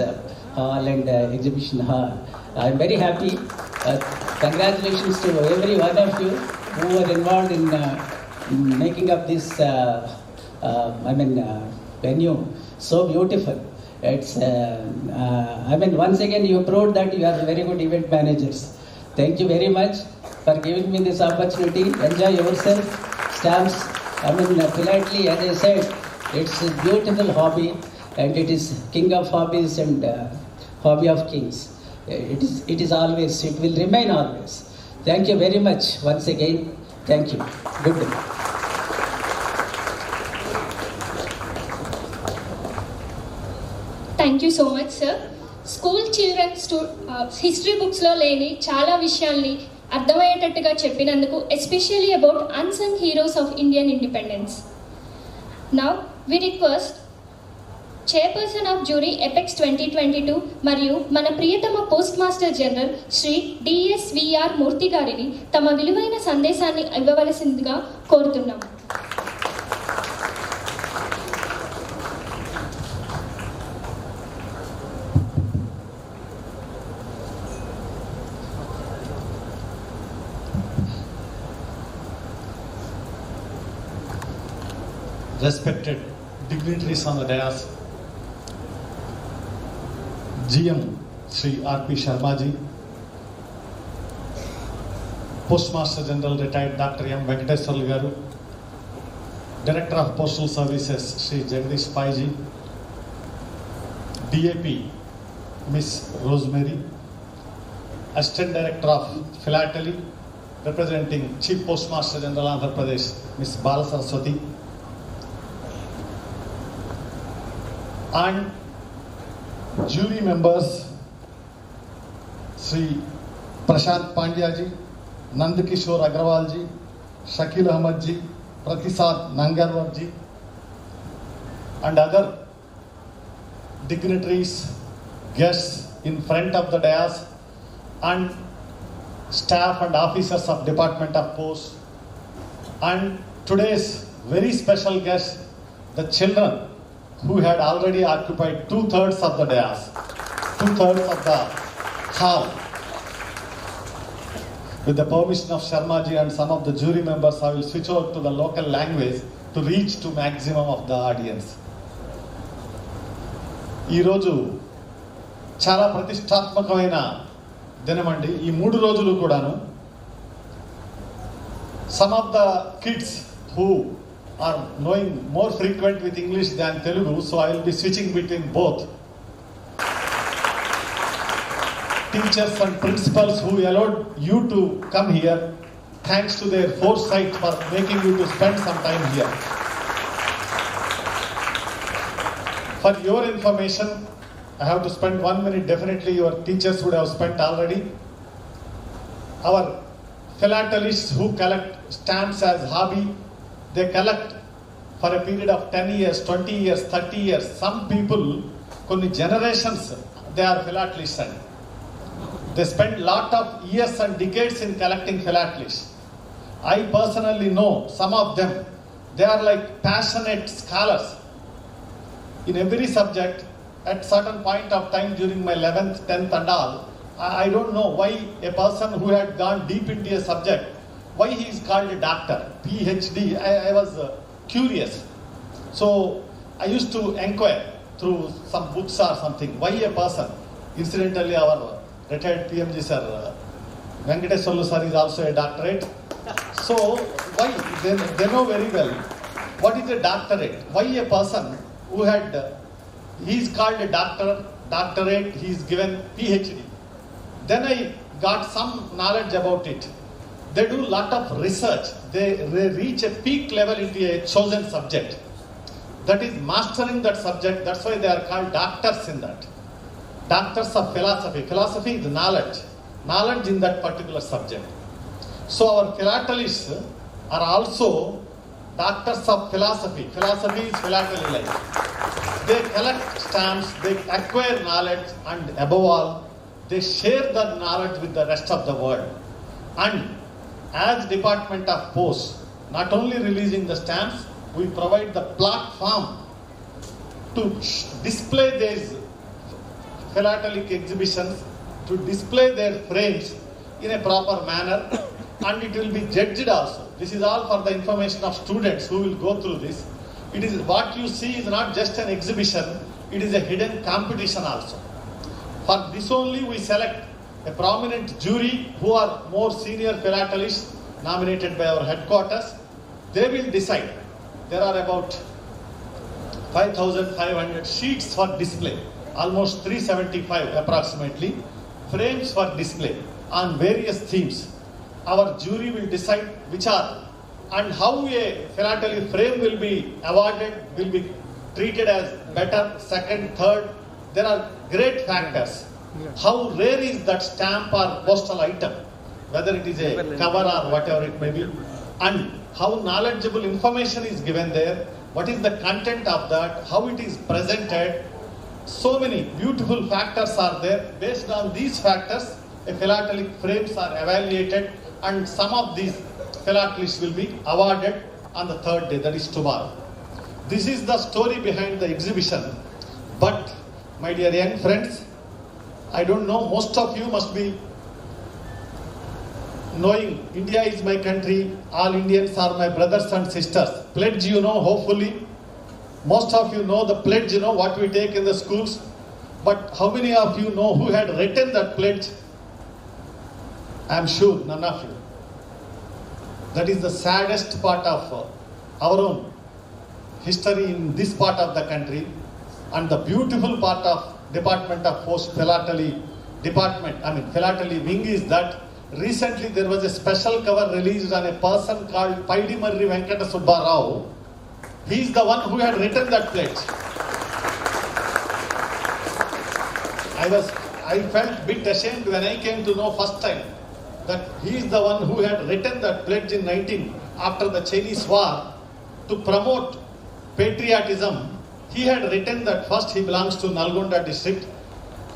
hall and exhibition hall. I'm very happy. Congratulations to every one of you who were involved in making up this venue so beautiful. It's once again you proved that you are very good event managers. Thank you very much for giving me this opportunity. Enjoy yourself. Stamps, politely, as I said, it's a beautiful hobby, and it is king of hobbies and hobby of kings. It is always, it will remain always. Thank you very much once again. Thank you. Good day. Thank you so much sir. School children history బుక్స్లో లేని చాలా విషయాల్ని అర్థమయ్యేటట్టుగా చెప్పినందుకు, especially about unsung heroes of Indian independence. Now we request chairperson of jury apex 2022 మరియు మన ప్రియతమ post master general Shri DSVR Murthy గారిని తమ విలువైన సందేశాన్ని ఇవ్వవలసిందిగా కోరుతున్నాం. Respected dignitaries on the dais, GM Sri R.P. Sharma ji, Postmaster General Retired Dr. M. Venkateswarlu garu, Director of Postal Services Sri Jagdish Pai ji, DAP Miss Rosemary, Assistant Director of Philatelic, representing Chief Postmaster General Andhra Pradesh Miss Bala Saraswati, and jury members Sri Prashant Pandya ji, Nandkishore Agrawal ji, Shakil Ahmad ji, Pratisad Nangarwar ji, and other dignitaries, guests in front of the dais, and staff and officers of Department of Post, and today's very special guest, the children who had already occupied 2/3 of the dais, 2/3 of the hall. With the permission of Sharma ji and some of the jury members, I will switch over to the local language to reach to maximum of the audience. ఈ రోజు చాలా ప్రతిష్టాత్మకమైన దినమండి. ఈ 3 రోజులు కూడాను some of the kids who are knowing more frequent with English than Telugu, so I will be switching between both. Teachers and principals who allowed you to come here, thanks to their foresight for making you to spend some time here. For your information, I have to spend 1 minute. Definitely your teachers would have spent already. Our philatelists who collect stamps as hobby, they collect for a period of 10 years, 20 years, 30 years. Some people, కొన్ని generations, they are philatelists. They spend lot of years and decades in collecting philatelists. I personally know some of them. They are like passionate scholars in every subject. At certain point of time during my 11th, 10th and all, I don't know why a person who had gone deep into a subject, why he is called a doctor, PhD. I was curious. So I used to inquire through some books or something, why a person. Incidentally, our retired PMG sir, Venkatesh Sollu sir, is also a doctorate. So why? They know very well what is a doctorate. Why a person who had, he is called a doctorate, he is given PhD. Then I got some knowledge about it. They do lot of research. They reach a peak level into a chosen subject. That is mastering that subject. That's why they are called doctors in that. Doctors of philosophy. Philosophy is knowledge. Knowledge in that particular subject. So our philatelists are also doctors of philosophy. Philosophy is philatelic. They collect stamps, they acquire knowledge, and above all, they share the knowledge with the rest of the world. And as Department of Post, not only releasing the stamps, we provide the platform to display these philatelic exhibitions, to display their frames in a proper manner, and it will be judged also. This is all for the information of students who will go through this. It is what you see is not just an exhibition, it is a hidden competition also. For this only we select a prominent jury who are more senior philatelists nominated by our headquarters. They will decide. There are about 5,500 sheets for display, almost 375 approximately, frames for display on various themes. Our jury will decide which are, and how a philatelic frame will be awarded, will be treated as better, second, third. There are great factors. How rare is that stamp or postal item, whether it is a cover or whatever it may be, and how knowledgeable information is given there, what is the content of that, how it is presented. So many beautiful factors are there. Based on these factors, a philatelic frames are evaluated, and some of these philatelists will be awarded on the third day, that is tomorrow. This is the story behind the exhibition. But my dear young friends, I don't know, most of you must be knowing India is my country, all Indians are my brothers and sisters. Pledge you know, hopefully. Most of you know the pledge, you know what we take in the schools. But how many of you know who had written that pledge? I am sure none of you. That is the saddest part of our own history in this part of the country, and the beautiful part of Department of Post Philately Department, Philately wing, is that recently there was a special cover released on a person called Paidimarri Venkata Subba Rao. He is the one who had written that pledge. I felt a bit ashamed when I came to know first time that he is the one who had written that pledge in 19 after the Chinese war to promote patriotism. He had written that first he belongs to Nalgonda district,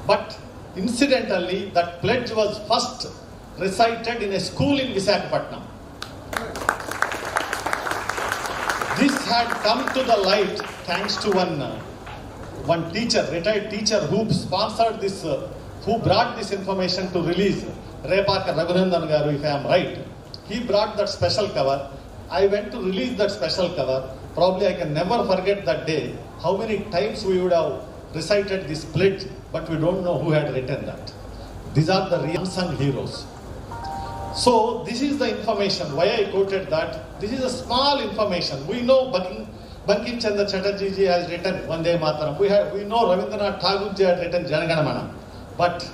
but incidentally that pledge was first recited in a school in Visakhapatnam. This had come to the light thanks to one teacher, retired teacher, who sponsored this, who brought this information to release. Repaka Raghunandan Garu, if I am right. He brought that special cover. I went to release that special cover. Probably I can never forget that day. How many times we would have recited this pledge, but we don't know who had written that. These are the real unsung heroes. So this is the information. Why I quoted that? This is a small information. We know Bankim Chandra Chatterjee ji has written Vande Mataram. We know Rabindranath Tagore ji had written Jana Gana Mana. But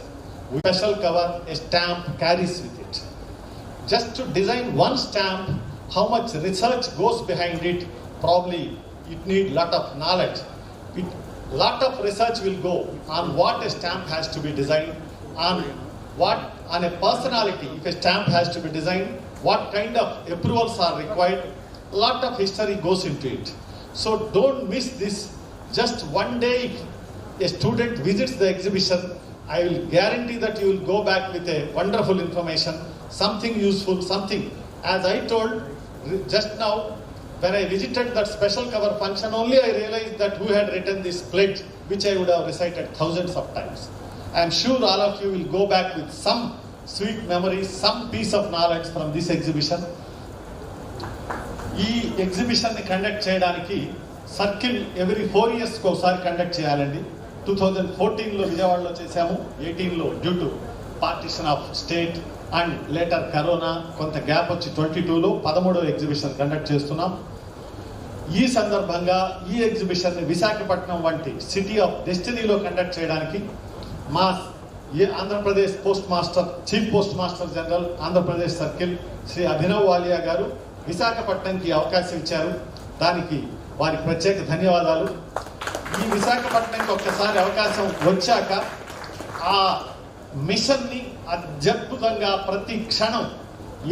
special cover, a stamp carries with it. Just to design one stamp, how much research goes behind it, probably it needs lot of knowledge. Lot of research will go on what a stamp has to be designed, on a personality, if a stamp has to be designed, what kind of approvals are required. Lot of history goes into it. So don't miss this. Just one day, if a student visits the exhibition, I will guarantee that you will go back with a wonderful information, something useful, something. As I told just now, when I visited that special cover function, only I realized that who had written this pledge, which I would have recited thousands of times. I am sure all of you will go back with some sweet memories, some piece of knowledge from this exhibition. ఈ ఎగ్జిబిషన్ని conduct చేయడానికి circle every 4 yearsకి ఒకసారి conduct చేయాలండి. 2014లో విజయవాడలో చేశాము, 18లో due to partition of state and later corona కొంత గ్యాప్ వచ్చి 22లో 13వ ఎగ్జిబిషన్ కండక్ట్ చేస్తున్నాం. ఈ సందర్భంగా ఈ ఎగ్జిబిషన్ని విశాఖపట్నం వంటి సిటీ ఆఫ్ డెస్టినీలో కండక్ట్ చేయడానికి మా Andhra Pradesh post master, chief post master general Andhra Pradesh circle Shri Abhinav Walia గారు విశాఖపట్నంకి అవకాశం ఇచ్చారు. దానికి వారికి ప్రత్యేక ధన్యవాదాలు. ఈ విశాఖపట్నంకి ఒక్కసారి అవకాశం వచ్చాక ఆ మిషన్ని అద్భుతంగా ప్రతి క్షణం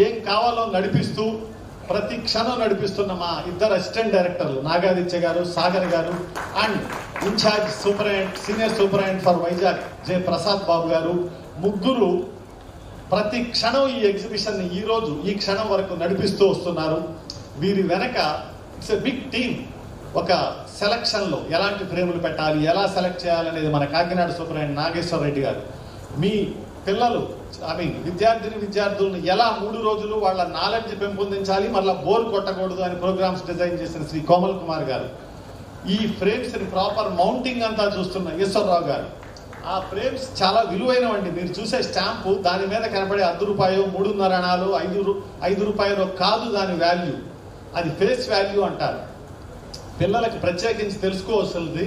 ఏం కావాలో నడిపిస్తూ ప్రతి క్షణం నడిపిస్తున్న మా ఇద్దరు అసిస్టెంట్ డైరెక్టర్లు నాగాదిత్య గారు, సాగర్ గారు and incharge superintendent, senior superintendent for Vizag J Prasad Babu గారు, ముగ్గురు ప్రతి క్షణం ఈ ఎగ్జిబిషన్ని ఈ రోజు ఈ క్షణం వరకు నడిపిస్తూ వస్తున్నారు. వీరి వెనక ఇట్స్ ఎ బిగ్ టీమ్. ఒక సెలక్షన్లో ఎలాంటి ఫ్రేములు పెట్టాలి, ఎలా సెలెక్ట్ చేయాలనేది మన కాకినాడ సూపరింటెండెంట్ నాగేశ్వర రెడ్డి గారు, మీ పిల్లలు విద్యార్థులను ఎలా 3 రోజులు వాళ్ళ నాలెడ్జ్ పెంపొందించాలి, మళ్ళీ బోర్ కొట్టకూడదు అని ప్రోగ్రామ్స్ డిజైన్ చేసిన శ్రీ కోమల్ కుమార్ గారు, ఈ ఫ్రేమ్స్ ని ప్రాపర్ మౌంటింగ్ అంతా చూస్తున్న ఈశ్వరరావు గారు. ఆ ఫ్రేమ్స్ చాలా విలువైనవండి. మీరు చూసే స్టాంపు దాని మీద కనపడే ₹10, 3.5 అణాలు, 5 రూపాయలు కాదు దాని వాల్యూ, అది ఫేస్ వాల్యూ అంటారు. పిల్లలకి ప్రత్యేకించి తెలుసుకోవాల్సింది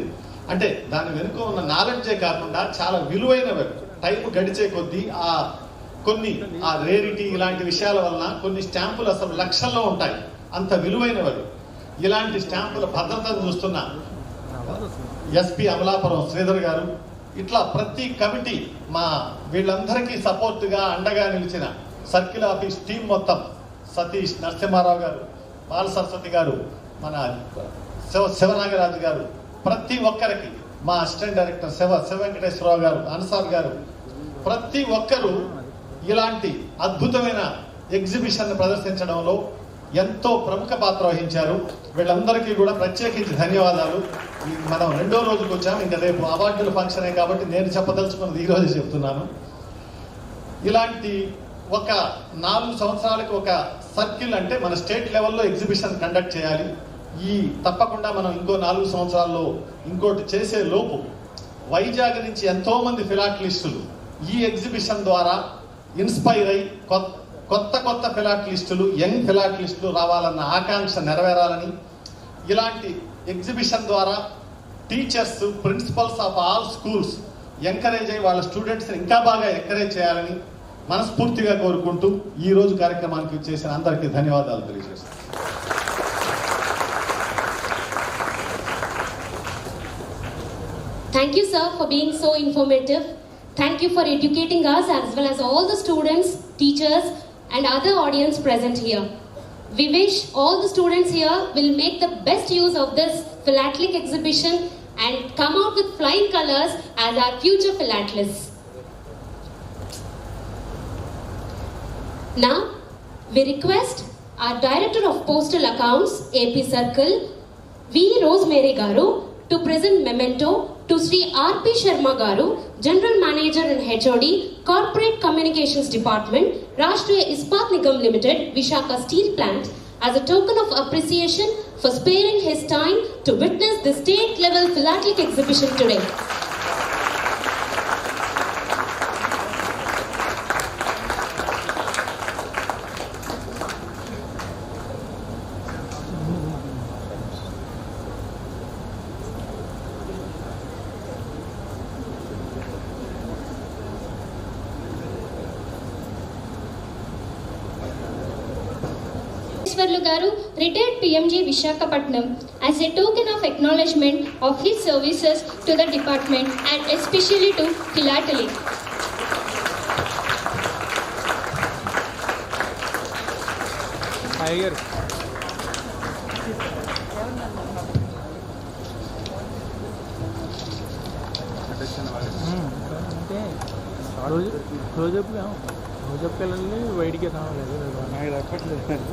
అంటే దాని వెనుక ఉన్న నాలెడ్జే కాకుండా చాలా విలువైనవి. టైం గడిచే కొద్దీ కొన్ని రేరిటీ ఇలాంటి విషయాల వలన కొన్ని స్టాంపులు అసలు లక్షల్లో ఉంటాయి, అంత విలువైనవి. ఇలాంటి స్టాంపుల భద్రతను చూస్తున్న ఎస్పీ అమలాపురం శ్రీధర్ గారు, ఇట్లా ప్రతి కమిటీ మా వీళ్ళందరికీ సపోర్ట్గా అండగా నిలిచిన సర్కిల్ ఆఫీస్ టీం మొత్తం, సతీష్, నరసింహారావు గారు, బాల సరస్వతి గారు, మన శివనాగరాజు గారు, ప్రతి ఒక్కరికి మా అసిస్టెంట్ డైరెక్టర్ శివ వెంకటేశ్వరరావు గారు, అన్సార్ గారు, ప్రతి ఒక్కరూ ఇలాంటి అద్భుతమైన ఎగ్జిబిషన్ ప్రదర్శించడంలో ఎంతో ప్రముఖ పాత్ర వహించారు. వీళ్ళందరికీ కూడా ప్రత్యేకించి ధన్యవాదాలు. మనం 2వ రోజుకి వచ్చాము, ఇంకా రేపు అవార్డుల ఫంక్షనే కాబట్టి నేను చెప్పదలుచుకున్నది ఈ రోజు చెప్తున్నాను. ఇలాంటి ఒక 4 సంవత్సరాలకు ఒక సర్కిల్ అంటే మన స్టేట్ లెవెల్లో ఎగ్జిబిషన్ కండక్ట్ చేయాలి. తప్పకుండా మనం ఇంకో 4 సంవత్సరాల్లో ఇంకోటి చేసే లోపు వైజాగ్ నుంచి ఎంతో మంది ఫిలాటలిస్టులు ఈ ఎగ్జిబిషన్ ద్వారా ఇన్స్పైర్ అయి కొత్త ఫిలాటలిస్టులు, యంగ్ ఫిలాటలిస్టులు రావాలన్న ఆకాంక్ష నెరవేరాలని, ఇలాంటి ఎగ్జిబిషన్ ద్వారా teachers, principals of all schools encourage అయ్యి వాళ్ళ స్టూడెంట్స్ని ఇంకా బాగా ఎంకరేజ్ చేయాలని మనస్ఫూర్తిగా కోరుకుంటూ ఈ రోజు కార్యక్రమానికి చేసిన అందరికీ ధన్యవాదాలు తెలియజేస్తాను. Thank you, sir, for being so informative. Thank you for educating us as well as all the students, teachers, and other audience present here. We wish all the students here will make the best use of this philatelic exhibition and come out with flying colors as our future philatelists. Now, we request our Director of Postal Accounts, AP Circle, V. Rosemary Garu, to present memento to Sri R.P. Sharma Garu, General Manager and HOD, Corporate Communications Department, Rashtriya Ispat Nigam Limited, Vishaka Steel Plant, as a token of appreciation for sparing his time to witness the state-level philatelic exhibition today. Garu, retired PMG Vishakhapatnam, as a token of acknowledgement of his services to the department and especially to Philatelic. Tiger.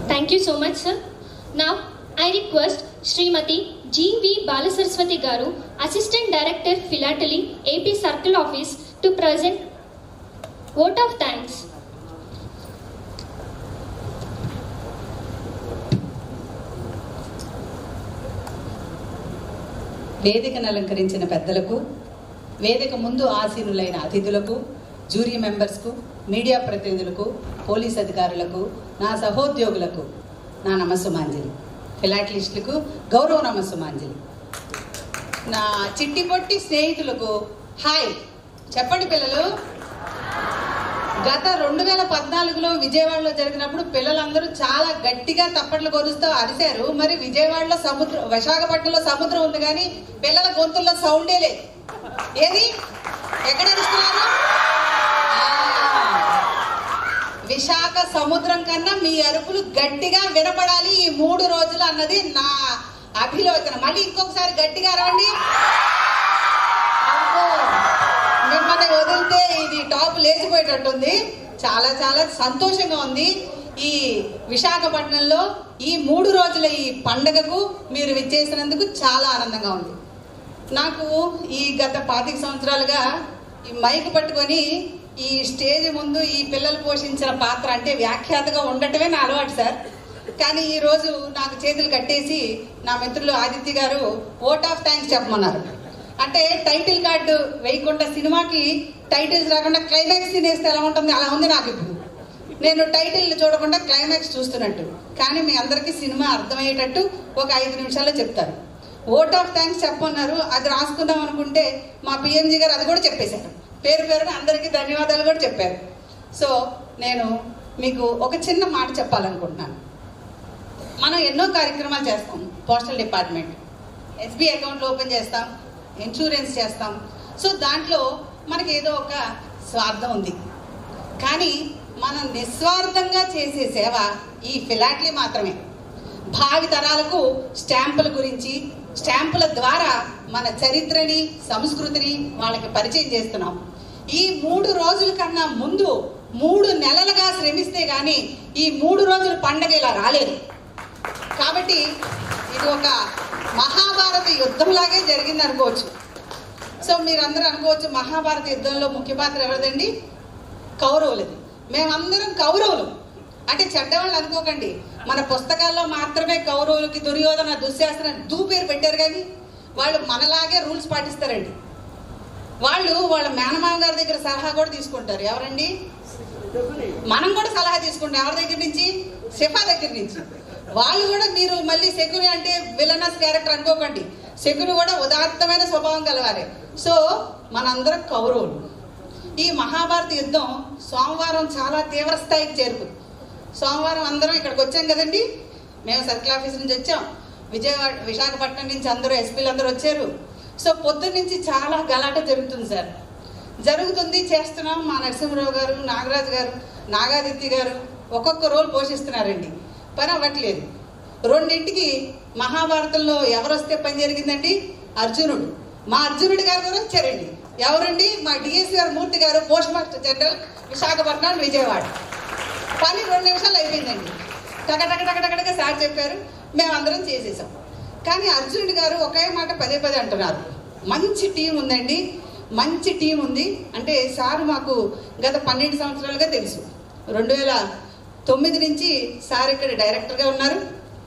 Thank you so much, sir. Now, I request Srimati G.V. Balasaraswati Garu, Assistant Director Philatelic, AP Circle Office, to present vote of thanks. వేదికను అలంకరించిన పెద్దలకు, వేదిక ముందు ఆసీనులైన అతిథులకు, jury మెంబర్స్కు, media ప్రతినిధులకు, police అధికారులకు, నా సహోద్యోగులకు నా నమస్సుమాంజలి. ఫిలాటలిస్టులకు గౌరవ నమస్సుమాంజలి. నా చిట్టి పొట్టి స్నేహితులకు హాయ్ చెప్పండి పిల్లలు. గత 2014లో విజయవాడలో జరిగినప్పుడు పిల్లలందరూ చాలా గట్టిగా తప్పట్లు కొరుస్తూ అరిశారు. మరి విజయవాడలో విశాఖపట్నంలో సముద్రం ఉంది కానీ పిల్లల గొంతుల్లో సౌండే లేదు. ఏది ఎక్కడ అరుస్తున్నారు? విశాఖ సముద్రం కన్నా మీ అరుపులు గట్టిగా వినపడాలి ఈ 3 రోజులు అన్నది నా అభిలోచన. మళ్ళీ ఇంకొకసారి గట్టిగా అరవండి. మిమ్మల్ని వదిలితే ఇది టాప్ లేచిపోయేటట్టుంది. చాలా చాలా సంతోషంగా ఉంది. ఈ విశాఖపట్నంలో ఈ 3 రోజుల ఈ పండగకు మీరు విచ్చేసినందుకు చాలా ఆనందంగా ఉంది. నాకు ఈ గత 25 సంవత్సరాలుగా ఈ మైక్ పట్టుకొని ఈ స్టేజ్ ముందు ఈ పిల్లలు పోషించిన పాత్ర అంటే వ్యాఖ్యాతగా ఉండటమే నా అలవాటు సార్. కానీ ఈరోజు నాకు చేతులు కట్టేసి నా మిత్రులు ఆదిత్య గారు ఓట్ ఆఫ్ థ్యాంక్స్ చెప్పమన్నారు. అంటే టైటిల్ కార్డు వేయకుండా సినిమాకి టైటిల్స్ రాకుండా క్లైమాక్స్ తినేస్తే ఎలా ఉంటుంది అలా ఉంది నాకు. ఇప్పుడు నేను టైటిల్ చూడకుండా క్లైమాక్స్ చూస్తున్నట్టు. కానీ మీ అందరికీ సినిమా అర్థమయ్యేటట్టు ఒక 5 నిమిషాల్లో చెప్తారు. ఓట్ ఆఫ్ థ్యాంక్స్ చెప్పమన్నారు. అది రాసుకుందాం అనుకుంటే మా పిఎంజీ గారు అది కూడా చెప్పేశారు. పేరు పేరున అందరికీ ధన్యవాదాలు కూడా చెప్పారు. సో నేను మీకు ఒక చిన్న మాట చెప్పాలనుకుంటున్నాను. మనం ఎన్నో కార్యక్రమాలు చేస్తాం. పోస్టల్ డిపార్ట్మెంట్ ఎస్బీఐ అకౌంట్లు ఓపెన్ చేస్తాం, ఇన్సూరెన్స్ చేస్తాం. సో దాంట్లో మనకి ఏదో ఒక స్వార్థం ఉంది. కానీ మనం నిస్వార్థంగా చేసే సేవ ఈ ఫిలాటలీ మాత్రమే. భావి తరాలకు స్టాంపుల గురించి, స్టాంపుల ద్వారా మన చరిత్రని, సంస్కృతిని వాళ్ళకి పరిచయం చేస్తున్నాం. ఈ 3 రోజుల కన్నా ముందు 3 నెలలుగా శ్రమిస్తే కానీ ఈ 3 రోజుల పండగ ఇలా రాలేదు. కాబట్టి ఇది ఒక మహాభారత యుద్ధంలాగే జరిగింది అనుకోవచ్చు. సో మీరందరూ అనుకోవచ్చు మహాభారత యుద్ధంలో ముఖ్య పాత్ర ఎవరిదండి? కౌరవులది. మేమందరం కౌరవులు. అంటే చెడ్డవాళ్ళు అనుకోకండి. మన పుస్తకాల్లో మాత్రమే కౌరవులకి దుర్యోధన, దుశ్శాసన పేరు పెట్టారు. కానీ వాళ్ళు మనలాగే రూల్స్ పాటిస్తారండి. వాళ్ళు వాళ్ళ మేనమామ గారి దగ్గర సలహా కూడా తీసుకుంటారు. ఎవరండి? మనం కూడా సలహా తీసుకుంటాం. ఎవరి దగ్గర నుంచి? సిఫా దగ్గర నుంచి. వాళ్ళు కూడా మీరు మళ్ళీ శకుని అంటే విలనస్ క్యారెక్టర్ అనుకోకండి. శకుని కూడా ఉదాత్తమైన స్వభావం కలవారే. సో మనందరం కౌరవులు. ఈ మహాభారత యుద్ధం సోమవారం చాలా తీవ్ర స్థాయికి చేరుకుంది. సోమవారం అందరం ఇక్కడికి వచ్చాం కదండి. మేము సర్కిల్ ఆఫీస్ నుంచి వచ్చాం. విశాఖపట్నం నుంచి అందరూ ఎస్పీలు అందరూ వచ్చారు. సో పొద్దున్న నుంచి చాలా గలాట జరుగుతుంది సార్. జరుగుతుంది, చేస్తున్నాం. మా నరసింహరావు గారు, నాగరాజు గారు, నాగాదిత్య గారు ఒక్కొక్క రోల్ పోషిస్తున్నారండి. పని అవ్వట్లేదు. 2ంటికి మహాభారతంలో ఎవరు వస్తే పని జరిగిందండి? అర్జునుడు. మా అర్జునుడి గారు కూడా వచ్చారండి. ఎవరండి? మా డిఎస్సీ గారు మూర్తి గారు, post master general, Visakhapatnam, Vijayawada. పని 2 నిమిషాలు అయిపోయిందండి. టకటకటకటకటగా సార్ చెప్పారు, మేమందరం చేసేసాం. కానీ అర్జునుడి గారు ఒకే మాట పదే అంటున్నారు, మంచి టీం ఉందండి, మంచి టీం ఉంది. అంటే సార్ మాకు గత 12 సంవత్సరాలుగా తెలుసు. 2009 నుంచి సార్ ఇక్కడ డైరెక్టర్గా ఉన్నారు,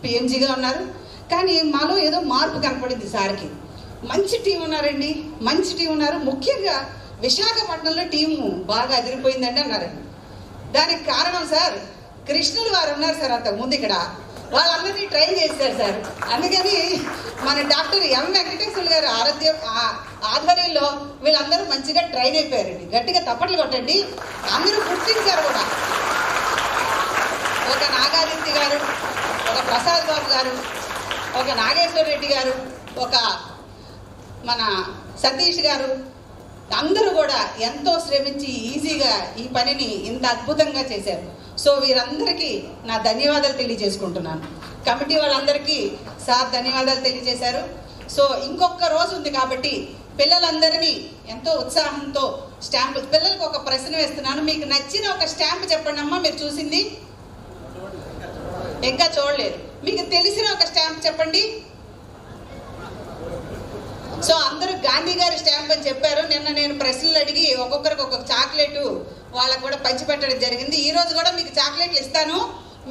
పిఎంజీగా ఉన్నారు. కానీ మాలో ఏదో మార్పు కనపడింది సార్కి. మంచి టీం ఉన్నారండి, మంచి టీం ఉన్నారు. ముఖ్యంగా విశాఖపట్నంలో టీము బాగా అదిరిపోయిందండి అన్నారండి. దానికి కారణం సార్ కృష్ణులు వారు ఉన్నారు సార్ అంతకుముందు ఇక్కడ. వాళ్ళందరినీ ట్రైన్ చేశారు సార్. అందుకని మన డాక్టర్ ఎం వెంకటేశ్వర గారు ఆధ్వర్యంలో వీళ్ళందరూ మంచిగా ట్రైన్ అయిపోయారండి. గట్టిగా తప్పట్లు కొట్టండి. అందరూ గుర్తించారు కూడా. ఒక నాగాదిత్య గారు, ఒక ప్రసాద్ బాబు గారు, ఒక నాగేశ్వర రెడ్డి గారు, ఒక మన సతీష్ గారు, అందరూ కూడా ఎంతో శ్రమించి ఈజీగా ఈ పనిని ఇంత అద్భుతంగా చేశారు. సో వీరందరికీ నా ధన్యవాదాలు తెలియజేసుకుంటున్నాను. కమిటీ వాళ్ళందరికీ సార్ ధన్యవాదాలు తెలియజేశారు. సో ఇంకొక రోజు ఉంది కాబట్టి పిల్లలందరినీ ఎంతో ఉత్సాహంతో స్టాంపు, పిల్లలకు ఒక ప్రశ్న వేస్తున్నాను. మీకు నచ్చిన ఒక స్టాంపు చెప్పండి అమ్మా. మీరు చూసింది ఇంకా చూడలేదు. మీకు తెలిసిన ఒక స్టాంప్ చెప్పండి. సో అందరూ గాంధీ గారి స్టాంప్ అని చెప్పారు. నిన్న నేను ప్రశ్నలు అడిగి ఒక్కొక్కరికి ఒక్కొక్క చాక్లెట్ వాళ్ళకు కూడా పంచిపెట్టడం జరిగింది. ఈ రోజు కూడా మీకు చాక్లెట్లు ఇస్తాను.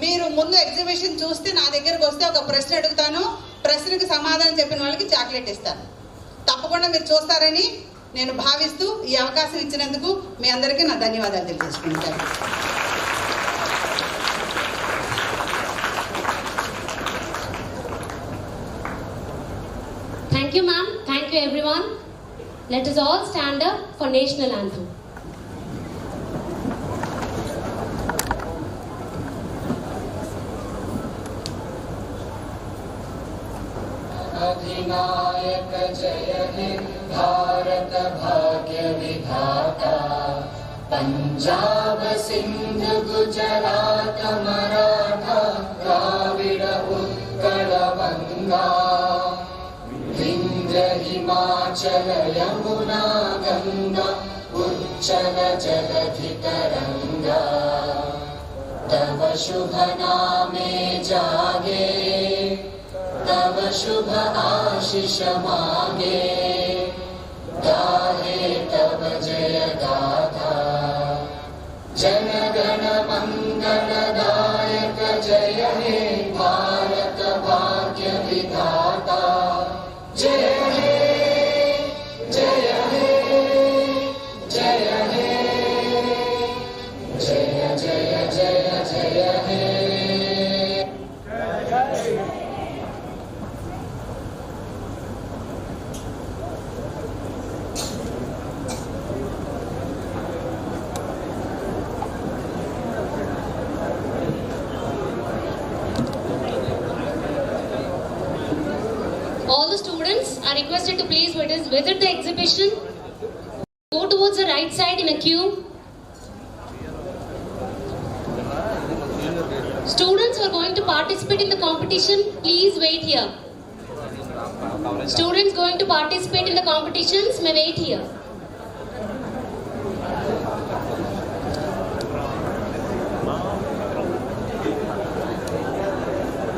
మీరు ముందు ఎగ్జిబిషన్ చూస్తే నా దగ్గరకు వస్తే ఒక ప్రశ్న అడుగుతాను. ప్రశ్నకు సమాధానం చెప్పిన వాళ్ళకి చాక్లెట్ ఇస్తాను. తప్పకుండా మీరు చూస్తారని నేను భావిస్తూ ఈ అవకాశం ఇచ్చినందుకు మీ అందరికీ నా ధన్యవాదాలు తెలియజేసుకుంటాను. Thank you, ma'am. Thank you, everyone. Let us all stand up for national anthem. अधिनायक जय हे भारत भाग्य विधाता, पंजाब सिंध गुजरात मराठा द्राविड उत्कल गंगा, विंध्य हिमाचल यमुना गंगा उच्चल जलधि तरंगा, तव शुभ नामे जागे, तव शुभ आशीष मांगे, गाहे तव जय गाथा, जन गण मंगल दायक जय हे भारत भाग्य विधाता, जय हे जय हे जय हे जय जय जय जय हे. All the students are requested to please visit the exhibition. Go towards the right side in a queue. Students who are going to participate in the competition, please wait here. Students going to participate in the competitions may wait here.